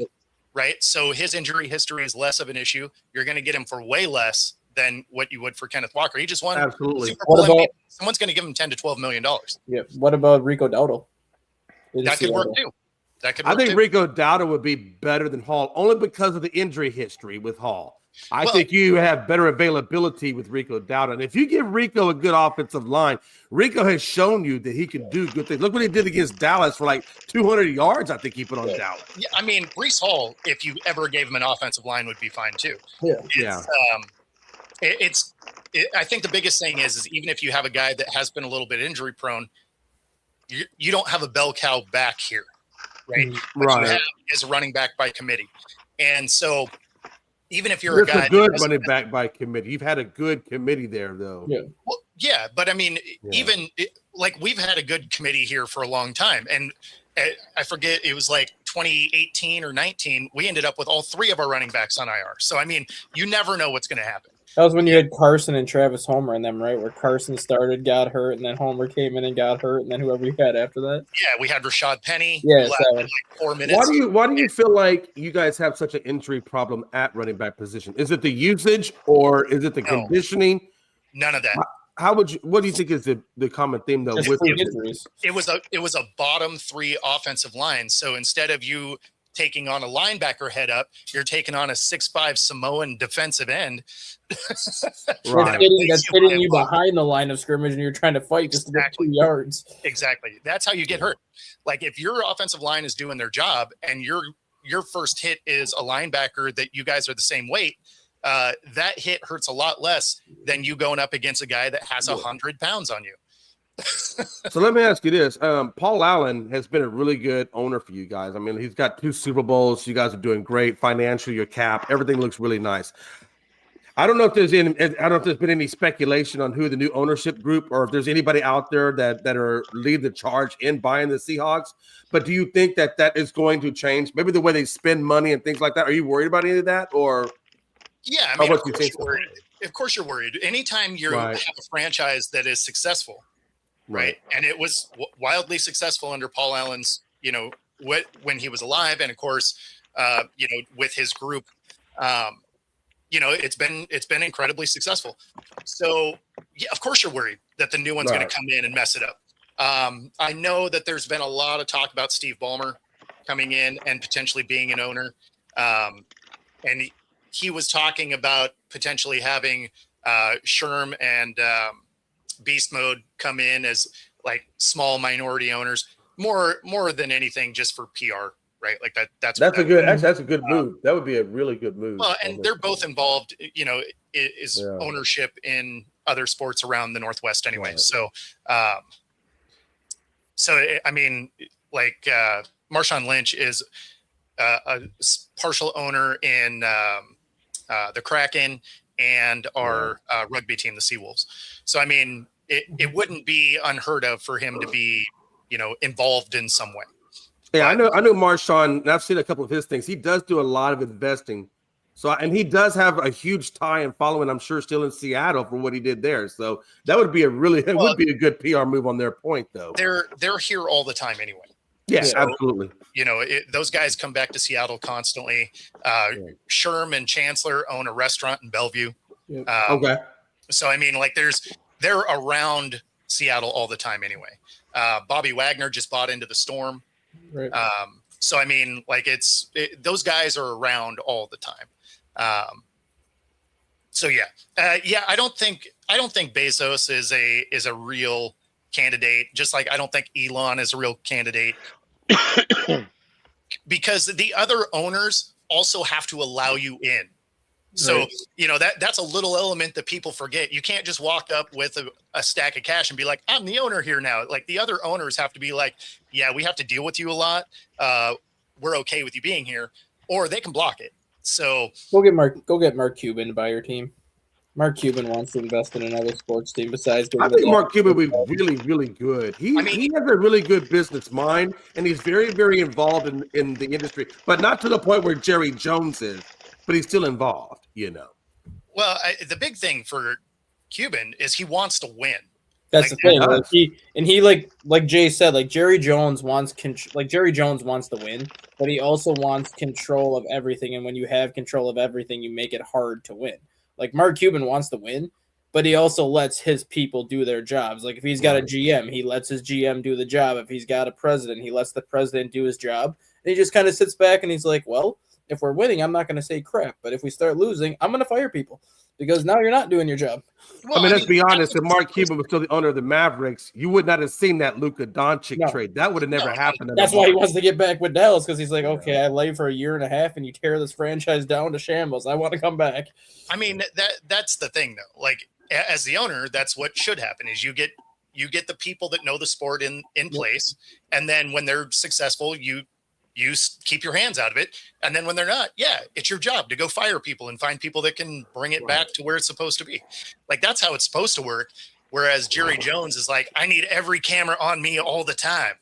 right? So his injury history is less of an issue. You're going to get him for way less than what you would for Kenneth Walker. He just won. Absolutely. Someone's going to give him $10 to $12 million. Yeah. What about Rico Dowdle? That could work too. I think Rico Dowdle would be better than Hall only because of the injury history with Hall. I think you have better availability with Rico Dowdle. And if you give Rico a good offensive line, Rico has shown you that he can do good things. Look what he did against Dallas for like 200 yards, I think he put on Dallas. Yeah, I mean, Breece Hall, if you ever gave him an offensive line, would be fine too. I think the biggest thing is even if you have a guy that has been a little bit injury prone, you don't have a bell cow back here, right? What you have is a running back by committee. And so even if you're a guy, good running back by committee, you've had a good committee there, though. Yeah, well, yeah, but I mean, even like we've had a good committee here for a long time, and I forget it was like 2018 or 19. We ended up with all three of our running backs on IR. So I mean, you never know what's going to happen. That was when you had Carson and Travis Homer in them, right? Where Carson started, got hurt, and then Homer came in and got hurt, and then whoever you had after that. Yeah, we had Rashad Penny. Yeah, like 4 minutes. Why do you feel like you guys have such an injury problem at running back position? Is it the usage or is it the conditioning? None of that. What do you think is the common theme though? With injuries, it was a bottom three offensive line. So instead of you taking on a linebacker head up, you're taking on a 6'5" Samoan defensive end. That's hitting you behind the line of scrimmage and you're trying to fight just to get 2 yards. Exactly. That's how you get hurt. Like if your offensive line is doing their job and your first hit is a linebacker that you guys are the same weight, that hit hurts a lot less than you going up against a guy that has 100 pounds on you. So let me ask you this. Paul Allen has been a really good owner for you guys. I mean, he's got 2 Super Bowls. You guys are doing great financially. Your cap, everything looks really nice. I don't know if there's been any speculation on who the new ownership group or if there's anybody out there that are lead the charge in buying the Seahawks. But do you think that is going to change? Maybe the way they spend money and things like that. Are you worried about any of that? Or yeah, I mean, of course you're worried. Anytime you have a franchise that is successful. Right. And it was wildly successful under Paul Allen's, when he was alive. And of course, with his group, it's been incredibly successful. So yeah, of course you're worried that the new one's going to come in and mess it up. I know that there's been a lot of talk about Steve Ballmer coming in and potentially being an owner. And he was talking about potentially having Sherm and Beast Mode come in as like small minority owners, more than anything, just for PR, right? Like that's a good move. That would be a really good move. Well, and they're both involved, is ownership in other sports around the Northwest anyway. Right. So I mean, like Marshawn Lynch is a partial owner in the Kraken and our rugby team, the Seawolves. So, I mean, it wouldn't be unheard of for him to be, involved in some way. Yeah, but I know Marshawn, and I've seen a couple of his things. He does do a lot of investing. So, and he does have a huge tie and following, I'm sure, still in Seattle for what he did there. So that would be would be a good PR move on their point, though. They're here all the time anyway. Yeah, so, absolutely. Those guys come back to Seattle constantly. Sherm and Chancellor own a restaurant in Bellevue. Okay. So, I mean, like they're around Seattle all the time anyway. Bobby Wagner just bought into the Storm. Right. So, I mean, like those guys are around all the time. So, yeah. I don't think I don't think Bezos is a real candidate. Just like I don't think Elon is a real candidate, because the other owners also have to allow you in. So, that's a little element that people forget. You can't just walk up with a stack of cash and be like, I'm the owner here now. Like, the other owners have to be like, yeah, we have to deal with you a lot. We're okay with you being here, or they can block it. So go get Mark Cuban to buy your team. Mark Cuban wants to invest in another sports team besides. I think Mark Cuban would be really, really good. He has a really good business mind, and he's very, very involved in the industry, but not to the point where Jerry Jones is, but he's still involved, Well, the big thing for Cuban is he wants to win. That's the thing. He like Jay said, like Jerry Jones wants to win, but he also wants control of everything. And when you have control of everything, you make it hard to win. Like Mark Cuban wants to win, but he also lets his people do their jobs. Like if he's got a GM, he lets his GM do the job. If he's got a president, he lets the president do his job. And he just kind of sits back and he's like, well, if we're winning, I'm not going to say crap. But if we start losing, I'm going to fire people because now you're not doing your job. Well, let's be honest. If Mark Cuban was still the owner of the Mavericks, you would not have seen that Luka Doncic trade. That would have never happened. That's why he wants to get back with Dallas, because he's like, okay, I lay for a year and a half and you tear this franchise down to shambles. I want to come back. I mean, that's the thing, though. Like, as the owner, that's what should happen is you get the people that know the sport in place. And then when they're successful, you keep your hands out of it. And then when they're not, it's your job to go fire people and find people that can bring it back to where it's supposed to be. Like, that's how it's supposed to work. Whereas Jerry Jones is like, I need every camera on me all the time.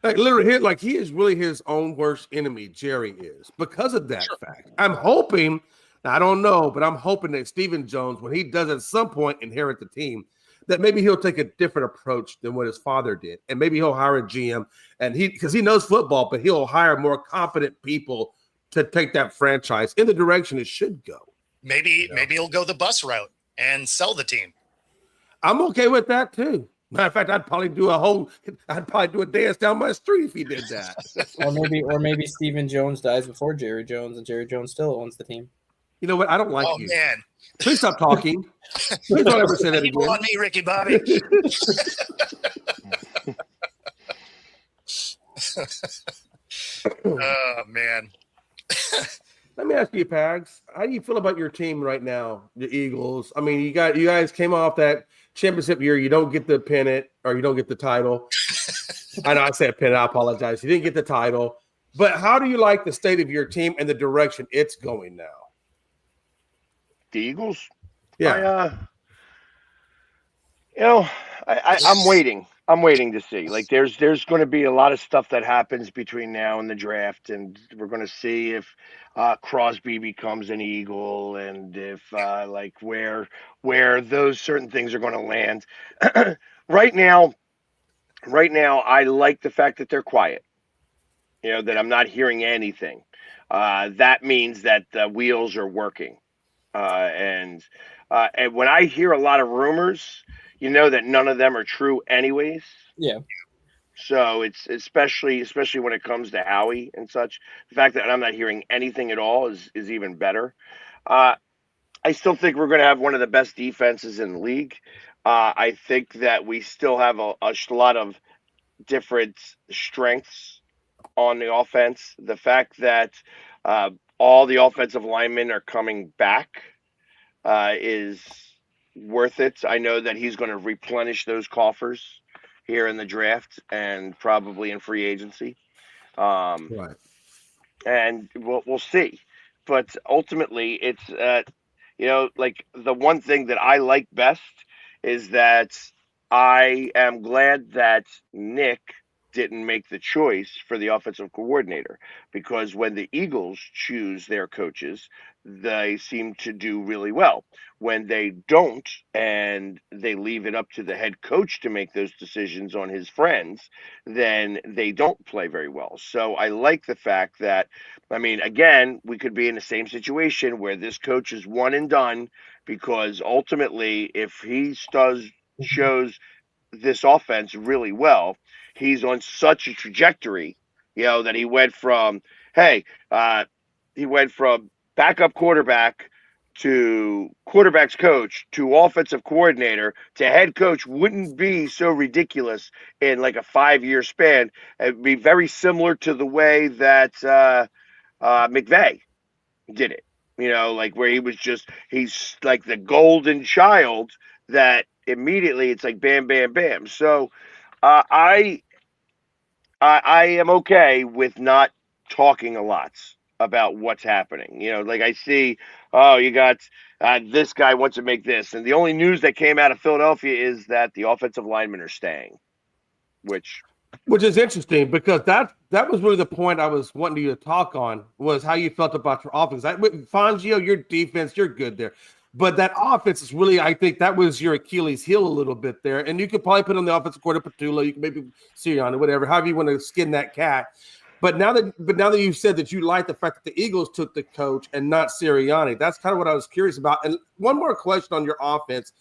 Like literally, like he is really his own worst enemy. Jerry is, because of that fact. I'm hoping, I don't know, but I'm hoping that Stephen Jones, when he does at some point inherit the team, that maybe he'll take a different approach than what his father did. And maybe he'll hire a GM because he knows football, but he'll hire more competent people to take that franchise in the direction it should go. Maybe he'll go the bus route and sell the team. I'm okay with that too. Matter of fact, I'd probably do a dance down my street if he did that. or maybe Stephen Jones dies before Jerry Jones and Jerry Jones still owns the team. You know what? I don't like you. Oh, man. Please stop talking. Please don't ever say that again. On me, Ricky Bobby. Oh, man. Let me ask you, Pags, how do you feel about your team right now, the Eagles? I mean, you guys came off that championship year. You don't get the pennant, or you don't get the title. I know I said pennant. I apologize. You didn't get the title. But how do you like the state of your team and the direction it's going now? The Eagles? Yeah. I'm waiting. I'm waiting to see. Like, there's going to be a lot of stuff that happens between now and the draft, and we're going to see if Crosby becomes an Eagle, and if where those certain things are going to land. Right now, I like the fact that they're quiet. That I'm not hearing anything. That means that the wheels are working. And when I hear a lot of rumors, that none of them are true anyways. Yeah. So it's especially when it comes to Howie and such, the fact that I'm not hearing anything at all is even better. I still think we're going to have one of the best defenses in the league. I think that we still have a lot of different strengths on the offense. The fact that all the offensive linemen are coming back is worth it. I know that he's going to replenish those coffers here in the draft and probably in free agency. Right. And we'll see. But ultimately, it's like the one thing that I like best is that I am glad that Nick didn't make the choice for the offensive coordinator, because when the Eagles choose their coaches, they seem to do really well. When they don't, and they leave it up to the head coach to make those decisions on his friends, then they don't play very well. So I like the fact that, again, we could be in the same situation where this coach is one and done, because ultimately, if he shows this offense really well, he's on such a trajectory, that he went from backup quarterback to quarterback's coach to offensive coordinator to head coach wouldn't be so ridiculous in like a 5-year span. It'd be very similar to the way that McVay did it, like where he's like the golden child that immediately it's like bam, bam, bam. So I am okay with not talking a lot about what's happening. Like I see, you got this guy wants to make this. And the only news that came out of Philadelphia is that the offensive linemen are staying, which is interesting because that was really the point I was wanting you to talk on was how you felt about your offense. Fangio, your defense, you're good there. But that offense is really, I think that was your Achilles heel a little bit there. And you could probably put on the offensive coordinator Patullo, you can maybe Sirianni, whatever, however you want to skin that cat. But now that you've said that you like the fact that the Eagles took the coach and not Sirianni, that's kind of what I was curious about. And one more question on your offense.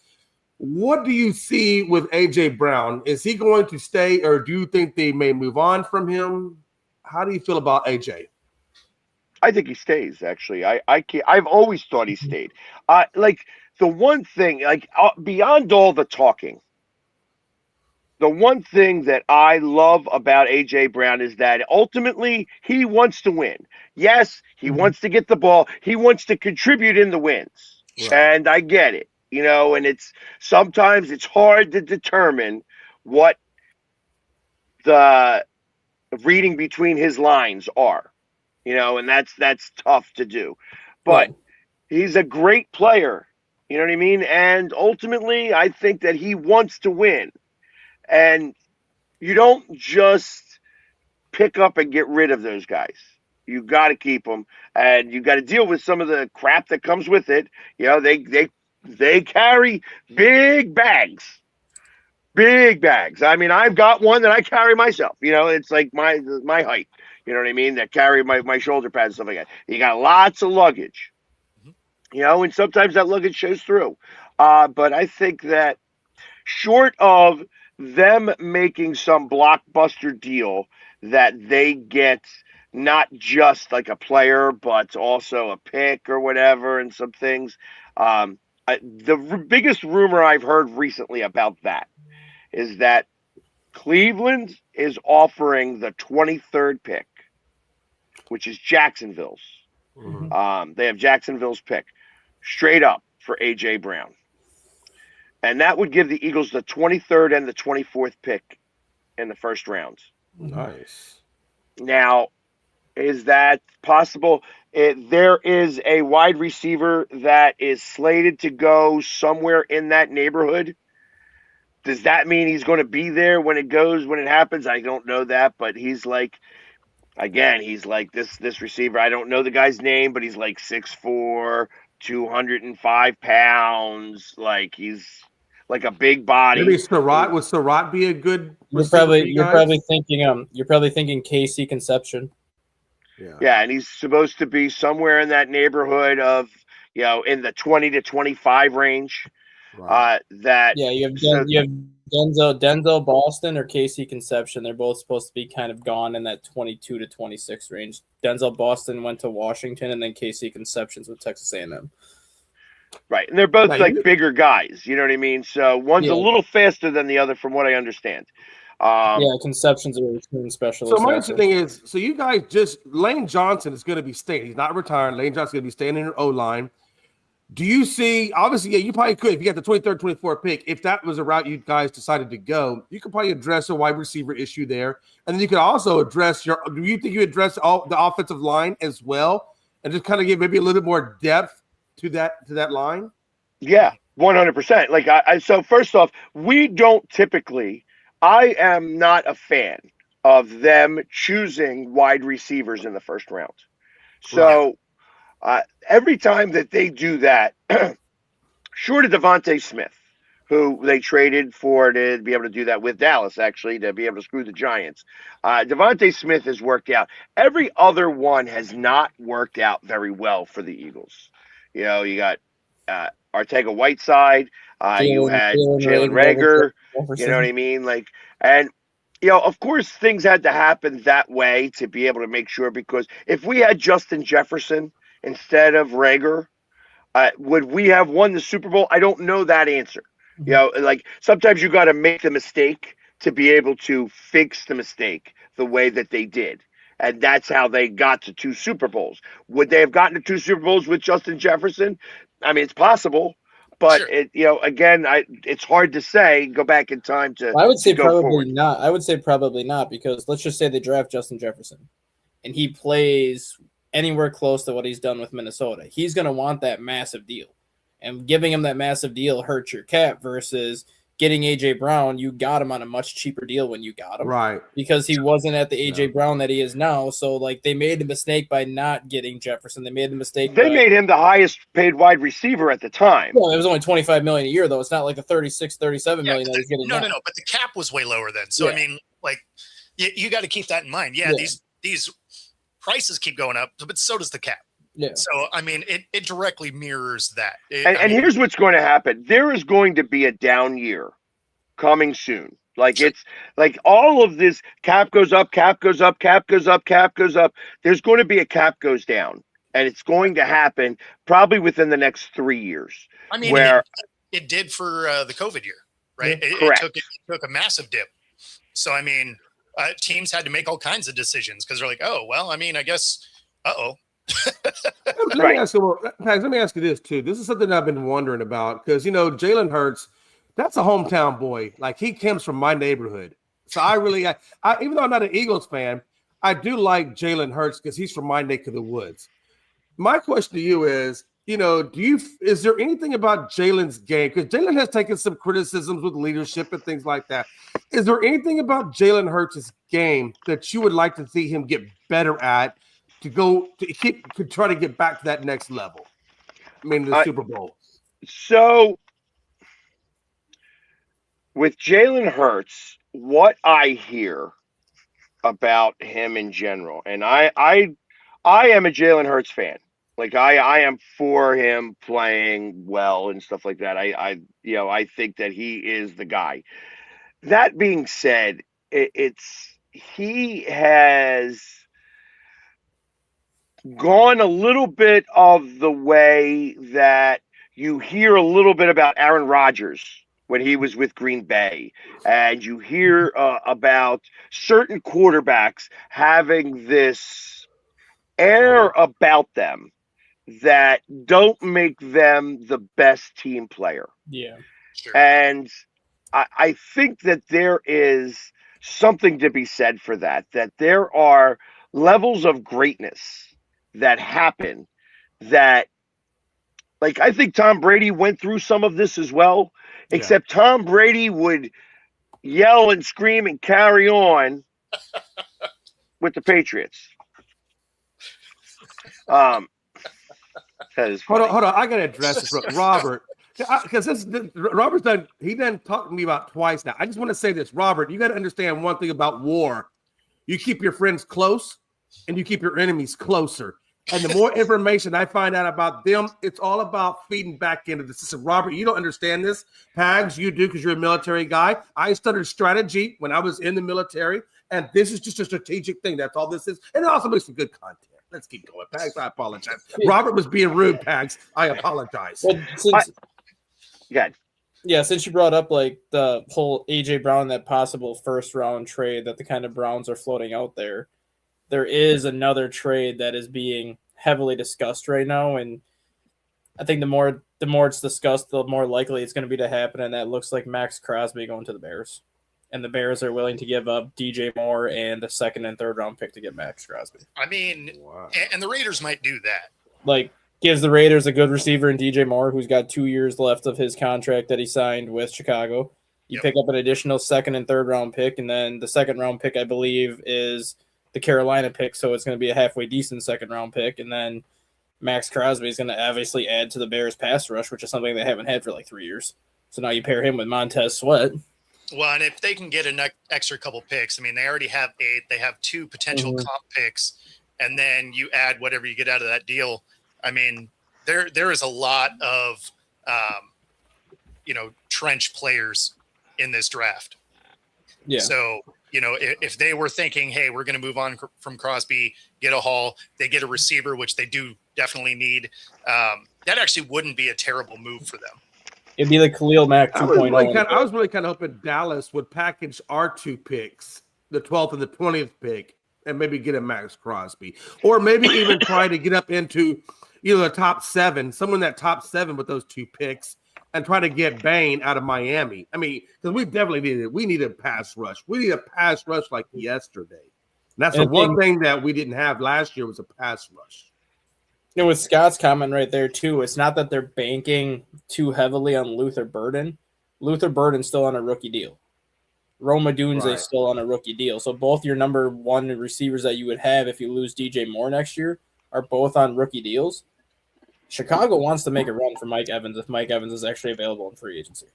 What do you see with A.J. Brown? Is he going to stay, or do you think they may move on from him? How do you feel about A.J.? I think he stays, actually. I've always thought he stayed. Like, the one thing, like, beyond all the talking, the one thing that I love about A.J. Brown is that ultimately he wants to win. Yes, he wants to get the ball. He wants to contribute in the wins. Right. And I get it, and sometimes it's hard to determine what the reading between his lines are. And that's tough to do. But he's a great player, you know what I mean? And ultimately, I think that he wants to win. And you don't just pick up and get rid of those guys. You got to keep them, and you got to deal with some of the crap that comes with it. They carry big bags. Big bags. I mean, I've got one that I carry myself. It's like my height. You know what I mean? That carry my shoulder pads and stuff like that. You got lots of luggage. And sometimes that luggage shows through. But I think that short of them making some blockbuster deal that they get not just like a player, but also a pick or whatever and some things. The biggest rumor I've heard recently about that is that Cleveland is offering the 23rd pick, which is Jacksonville's. Mm-hmm. They have Jacksonville's pick straight up for A.J. Brown. And that would give the Eagles the 23rd and the 24th pick in the first round. Nice. Now, is that possible? There is a wide receiver that is slated to go somewhere in that neighborhood. Does that mean he's going to be there when it happens? I don't know that, but he's like, again, he's like this receiver. I don't know the guy's name, but he's like 6'4", 205 pounds. Like he's like a big body. Maybe Surratt. Would Surratt be a good? You're probably thinking Casey Conception. Yeah, and he's supposed to be somewhere in that neighborhood of in the 20 to 25 range. Right. You have Denzel Boston or Casey Conception. They're both supposed to be kind of gone in that 22 to 26 range. Denzel Boston went to Washington, and then Casey Conception's with Texas A&M. Right, and they're both bigger guys. You know what I mean? So one's a little faster than the other, from what I understand. Conception's a return specialist. So my thing is, so you guys Lane Johnson is going to be staying. He's not retiring. Lane Johnson's going to be staying in your O-line. Do you see, obviously, you probably could, if you got the 23rd, 24th pick, if that was a route you guys decided to go, you could probably address a wide receiver issue there. And then you could also address do you think you address all the offensive line as well and just kind of give maybe a little bit more depth to that line? Yeah, 100%. So first off, we don't typically, I am not a fan of them choosing wide receivers in the first round. So every time that they do that, short of Devontae Smith, who they traded for to be able to do that with Dallas, actually, to be able to screw the Giants, Devontae Smith has worked out. Every other one has not worked out very well for the Eagles. You got Arcega-Whiteside, you had Jalen Reagor, you know what I mean? Of course, things had to happen that way to be able to make sure, because if we had Justin Jefferson instead of Reagor, Would we have won the Super Bowl? I don't know that answer. You know, like sometimes you got to make the mistake to be able to fix the mistake the way that they did. And that's how they got to 2 Super Bowls. Would they have gotten to 2 Super Bowls with Justin Jefferson? I mean, it's possible, but Sure. again, it's hard to say. Go back in time to. I would say go probably forward. not. I would say probably not, because let's just say they draft Justin Jefferson and he plays anywhere close to what he's done with Minnesota. He's going to want that massive deal. And giving him that massive deal hurts your cap versus getting A.J. Brown. You got him on a much cheaper deal when you got him. Right. Because he wasn't at the A.J. Brown that he is now. So, like, they made a mistake by not getting Jefferson. They made the mistake. They made him the highest paid wide receiver at the time. Well, it was only $25 million a year, though. It's not like the $36, $37 million that he's getting now. No. But the cap was way lower then. So, Yeah. I mean, like, you got to keep that in mind. Yeah, these prices keep going up, but so does the cap. Yeah. So, I mean, it directly mirrors that. And here's what's going to happen. There is going to be a down year coming soon. Like it's like all of this cap goes up, cap goes up, cap goes up, cap goes up. There's going to be a cap goes down, and it's going to happen probably within the next 3 years. I mean, where it did for the COVID year, right? Correct. It took a massive dip. So, I mean, teams had to make all kinds of decisions because they're like, oh, well, I mean, I guess, Let me ask you, Pags, let me ask you this too. This is something I've been wondering about because Jalen Hurts, that's a hometown boy. Like he comes from my neighborhood, so I really, I even though I'm not an Eagles fan, I do like Jalen Hurts because he's from my neck of the woods. My question to you is, is there anything about Jalen's game? Because Jalen has taken some criticisms with leadership and things like that. Is there anything about Jalen Hurts' game that you would like to see him get better at? To try to get back to that next level. I mean, the Super Bowl. So with Jalen Hurts, what I hear about him in general, and I am a Jalen Hurts fan. Like I am for him playing well and stuff like that. I think that he is the guy. That being said, he has gone a little bit of the way that you hear a little bit about Aaron Rodgers when he was with Green Bay, and you hear about certain quarterbacks having this air about them that don't make them the best team player. Yeah. Sure. And I think that there is something to be said for that there are levels of greatness that happen that, like, I think Tom Brady went through some of this as well, except Tom Brady would yell and scream and carry on with the Patriots. That is funny. Hold on. I got to address this, Robert, because Robert's done. He done talked to me about twice now. I just want to say this, Robert. You got to understand one thing about war: you keep your friends close, and you keep your enemies closer. And the more information I find out about them, it's all about feeding back into the system. Robert, you don't understand this. Pags, you do because you're a military guy. I studied strategy when I was in the military, and this is just a strategic thing. That's all this is. And it also makes some good content. Let's keep going. Pags, I apologize. Robert was being rude, Pags. I apologize. Well, Good. since you brought up like the whole A.J. Brown, that possible first-round trade that the kind of Browns are floating out there, there is another trade that is being heavily discussed right now, and I think the more it's discussed, the more likely it's going to be to happen, and that looks like Max Crosby going to the Bears. And the Bears are willing to give up DJ Moore and a second and third round pick to get Max Crosby. I mean, and the Raiders might do that. Like, gives the Raiders a good receiver in DJ Moore, who's got 2 years left of his contract that he signed with Chicago. You pick up an additional second and third round pick, and then the second round pick, I believe, is the Carolina pick, so it's going to be a halfway decent second round pick, and then Max Crosby is going to obviously add to the Bears pass rush, which is something they haven't had for like 3 years. So now you pair him with Montez Sweat. Well, and if they can get an extra couple picks, I mean, they already have 8. They have 2 potential comp picks, and then you add whatever you get out of that deal. I mean, there is a lot of, trench players in this draft. Yeah. So, if they were thinking, hey, we're going to move on from Crosby, get a haul, they get a receiver, which they do definitely need. that actually wouldn't be a terrible move for them. It'd be like Khalil Mack 2.0. I was really kind of hoping Dallas would package our 2 picks, the 12th and the 20th pick, and maybe get a Max Crosby, or maybe even try to get up into the top 7, someone that top 7 with those 2 picks, and try to get Bain out of Miami. I mean, because we definitely need a pass rush. We need a pass rush like yesterday. And that's the one thing that we didn't have last year was a pass rush. With Scott's comment right there, too, it's not that they're banking too heavily on Luther Burden. Luther Burden's still on a rookie deal. Rome Odunze's still on a rookie deal. So both your number 1 receivers that you would have if you lose DJ Moore next year are both on rookie deals. Chicago wants to make a run for Mike Evans if Mike Evans is actually available in free agency.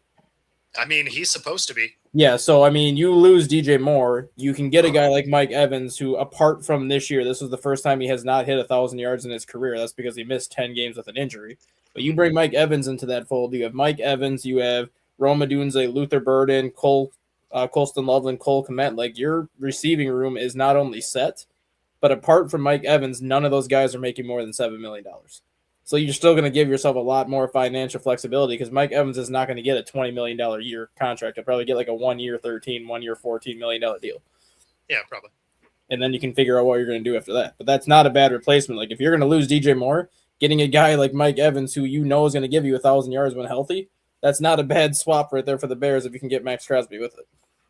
I mean, he's supposed to be. Yeah, so, I mean, you lose DJ Moore, you can get a guy like Mike Evans who, apart from this year, this was the first time he has not hit 1,000 yards in his career. That's because he missed 10 games with an injury. But you bring Mike Evans into that fold. You have Mike Evans, you have Rome Odunze, Luther Burden, Colston Loveland, Cole Kmet. Like, your receiving room is not only set, but apart from Mike Evans, none of those guys are making more than $7 million. So you're still going to give yourself a lot more financial flexibility because Mike Evans is not going to get a $20 million a year contract. He'll probably get like a 1 year, 1 year, $14 million deal. Yeah, probably. And then you can figure out what you're going to do after that. But that's not a bad replacement. Like if you're going to lose DJ Moore, getting a guy like Mike Evans who you know is going to give you 1,000 yards when healthy, that's not a bad swap right there for the Bears if you can get Max Crosby with it.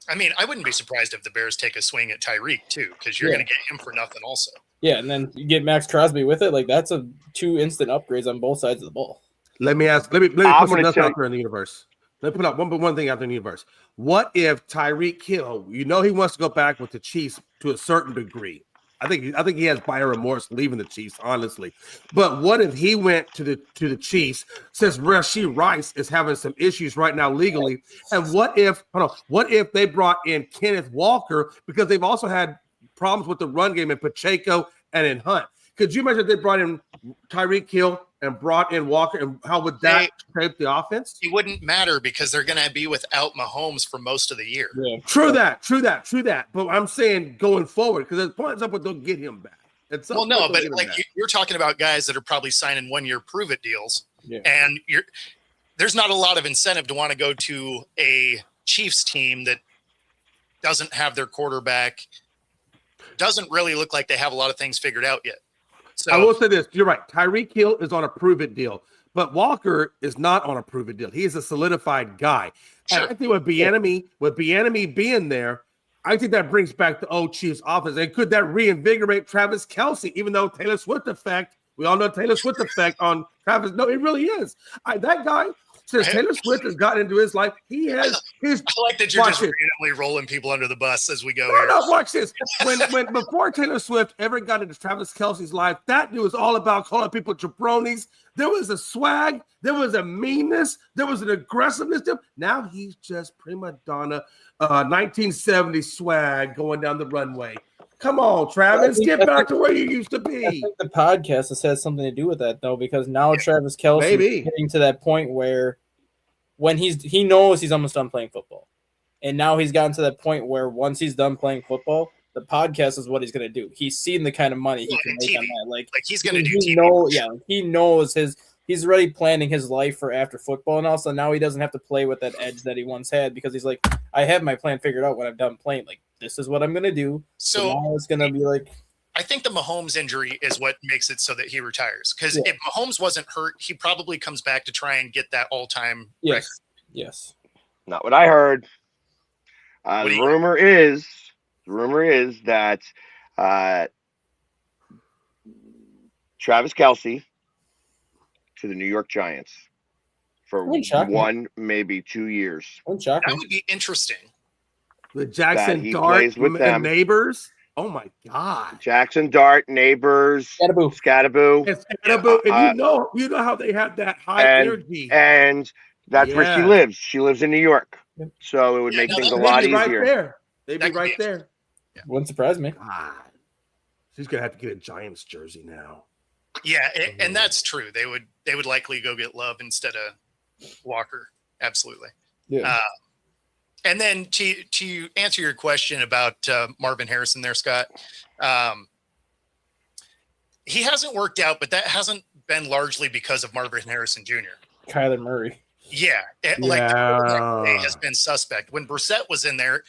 I mean, I wouldn't be surprised if the Bears take a swing at Tyreek too, because you're going to get him for nothing also. Yeah, and then you get Max Crosby with it. Like that's 2 instant upgrades on both sides of the ball. Let me put something else out there in the universe. Let me put out one thing out there in the universe. What if Tyreek Hill, he wants to go back with the Chiefs to a certain degree. I think he has buyer remorse leaving the Chiefs, honestly. But what if he went to the Chiefs since Rashee Rice is having some issues right now legally? And what if they brought in Kenneth Walker because they've also had problems with the run game in Pacheco and in Hunt? Could you imagine if they brought in Tyreek Hill and brought in Walker, and how would that shape the offense? It wouldn't matter because they're going to be without Mahomes for most of the year. Yeah. True that. But I'm saying going forward, because at points up, they'll get him back. Well, no, but like you're talking about guys that are probably signing 1 year prove-it deals, and there's not a lot of incentive to want to go to a Chiefs team that doesn't have their quarterback, doesn't really look like they have a lot of things figured out yet. So, I will say this. You're right. Tyreek Hill is on a prove-it deal, but Walker is not on a prove-it deal. He is a solidified guy. Sure. And I think with Bieniemy being there, I think that brings back the old Chiefs offense. And could that reinvigorate Travis Kelce, even though Taylor Swift effect, we all know Taylor Swift effect on Travis. No, it really is. That guy, since Taylor Swift has gotten into his life, he has his. I like that you're just randomly rolling people under the bus as we go. No, watch this. When before Taylor Swift ever got into Travis Kelce's life, that dude was all about calling people jabronis. There was a swag, there was a meanness, there was an aggressiveness to him. Now he's just prima donna, 1970s swag going down the runway. Come on, Travis, get back to where you used to be. I think the podcast has had something to do with that, though, because now Travis Kelce is getting to that point where when he knows he's almost done playing football. And now he's gotten to that point where once he's done playing football, the podcast is what he's going to do. He's seen the kind of money he can make on that. Like he's going to do TV. He knows he's already planning his life for after football and all. So now he doesn't have to play with that edge that he once had because he's like, I have my plan figured out when I'm done playing. Like, this is what I'm going to do. So now it's going to be like. I think the Mahomes injury is what makes it so that he retires. Because if Mahomes wasn't hurt, he probably comes back to try and get that all-time record. Yes. Not what I heard. The rumor is that Travis Kelce to the New York Giants for 1, maybe 2 years. That would be interesting. With Jackson Dart and Neighbors. Oh my God! Jackson Dart, Neighbors, Scattaboo. And you know how they have that high energy. And that's where she lives. She lives in New York, so it would make things a lot easier. They'd be right there. Yeah. Wouldn't surprise me. God. She's gonna have to get a Giants jersey now. Yeah, and that's true. They would likely go get Love instead of Walker. Absolutely. Yeah. And then to answer your question about Marvin Harrison there, Scott, he hasn't worked out, but that hasn't been largely because of Marvin Harrison Jr. Kyler Murray. Yeah, like the quarterback play has been suspect. When Brissett was in there,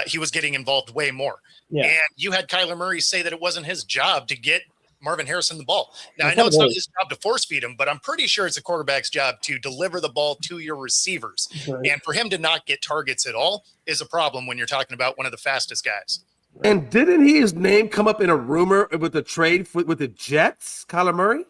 he was getting involved way more. Yeah. And you had Kyler Murray say that it wasn't his job to get Marvin Harrison the ball. Now, I know it's not his job to force feed him, but I'm pretty sure it's a quarterback's job to deliver the ball to your receivers. Right. And for him to not get targets at all is a problem when you're talking about one of the fastest guys. And didn't his name come up in a rumor with the trade with the Jets, Kyler Murray?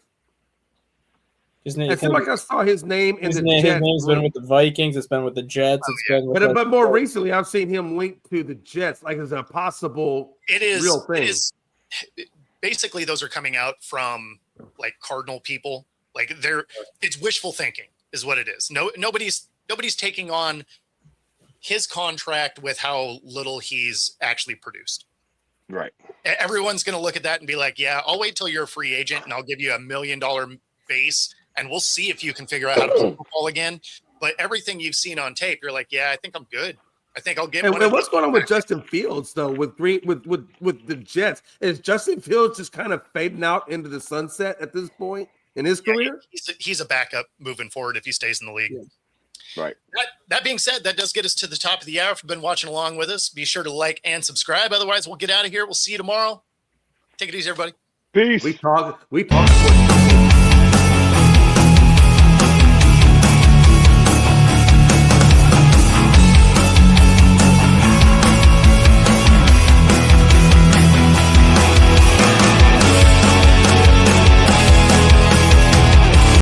His name, I feel like I saw his name in the Jets. His name's been with the Vikings. It's been with the Jets. But more recently, I've seen him linked to the Jets, like as a possible real thing. It is. Basically, those are coming out from like Cardinal people. Like it's wishful thinking, is what it is. Nobody's taking on his contract with how little he's actually produced. Right. Everyone's going to look at that and be like, "Yeah, I'll wait till you're a free agent, and I'll give you $1 million base." And we'll see if you can figure out how to play football again. But everything you've seen on tape, you're like, yeah, I think I'm good. I think I'll get. And what's going on with Justin Fields though? With the Jets, is Justin Fields just kind of fading out into the sunset at this point in his career? He's a backup moving forward if he stays in the league. Yeah. Right. That being said, that does get us to the top of the hour. If you've been watching along with us, be sure to like and subscribe. Otherwise, we'll get out of here. We'll see you tomorrow. Take it easy, everybody. Peace. We talk.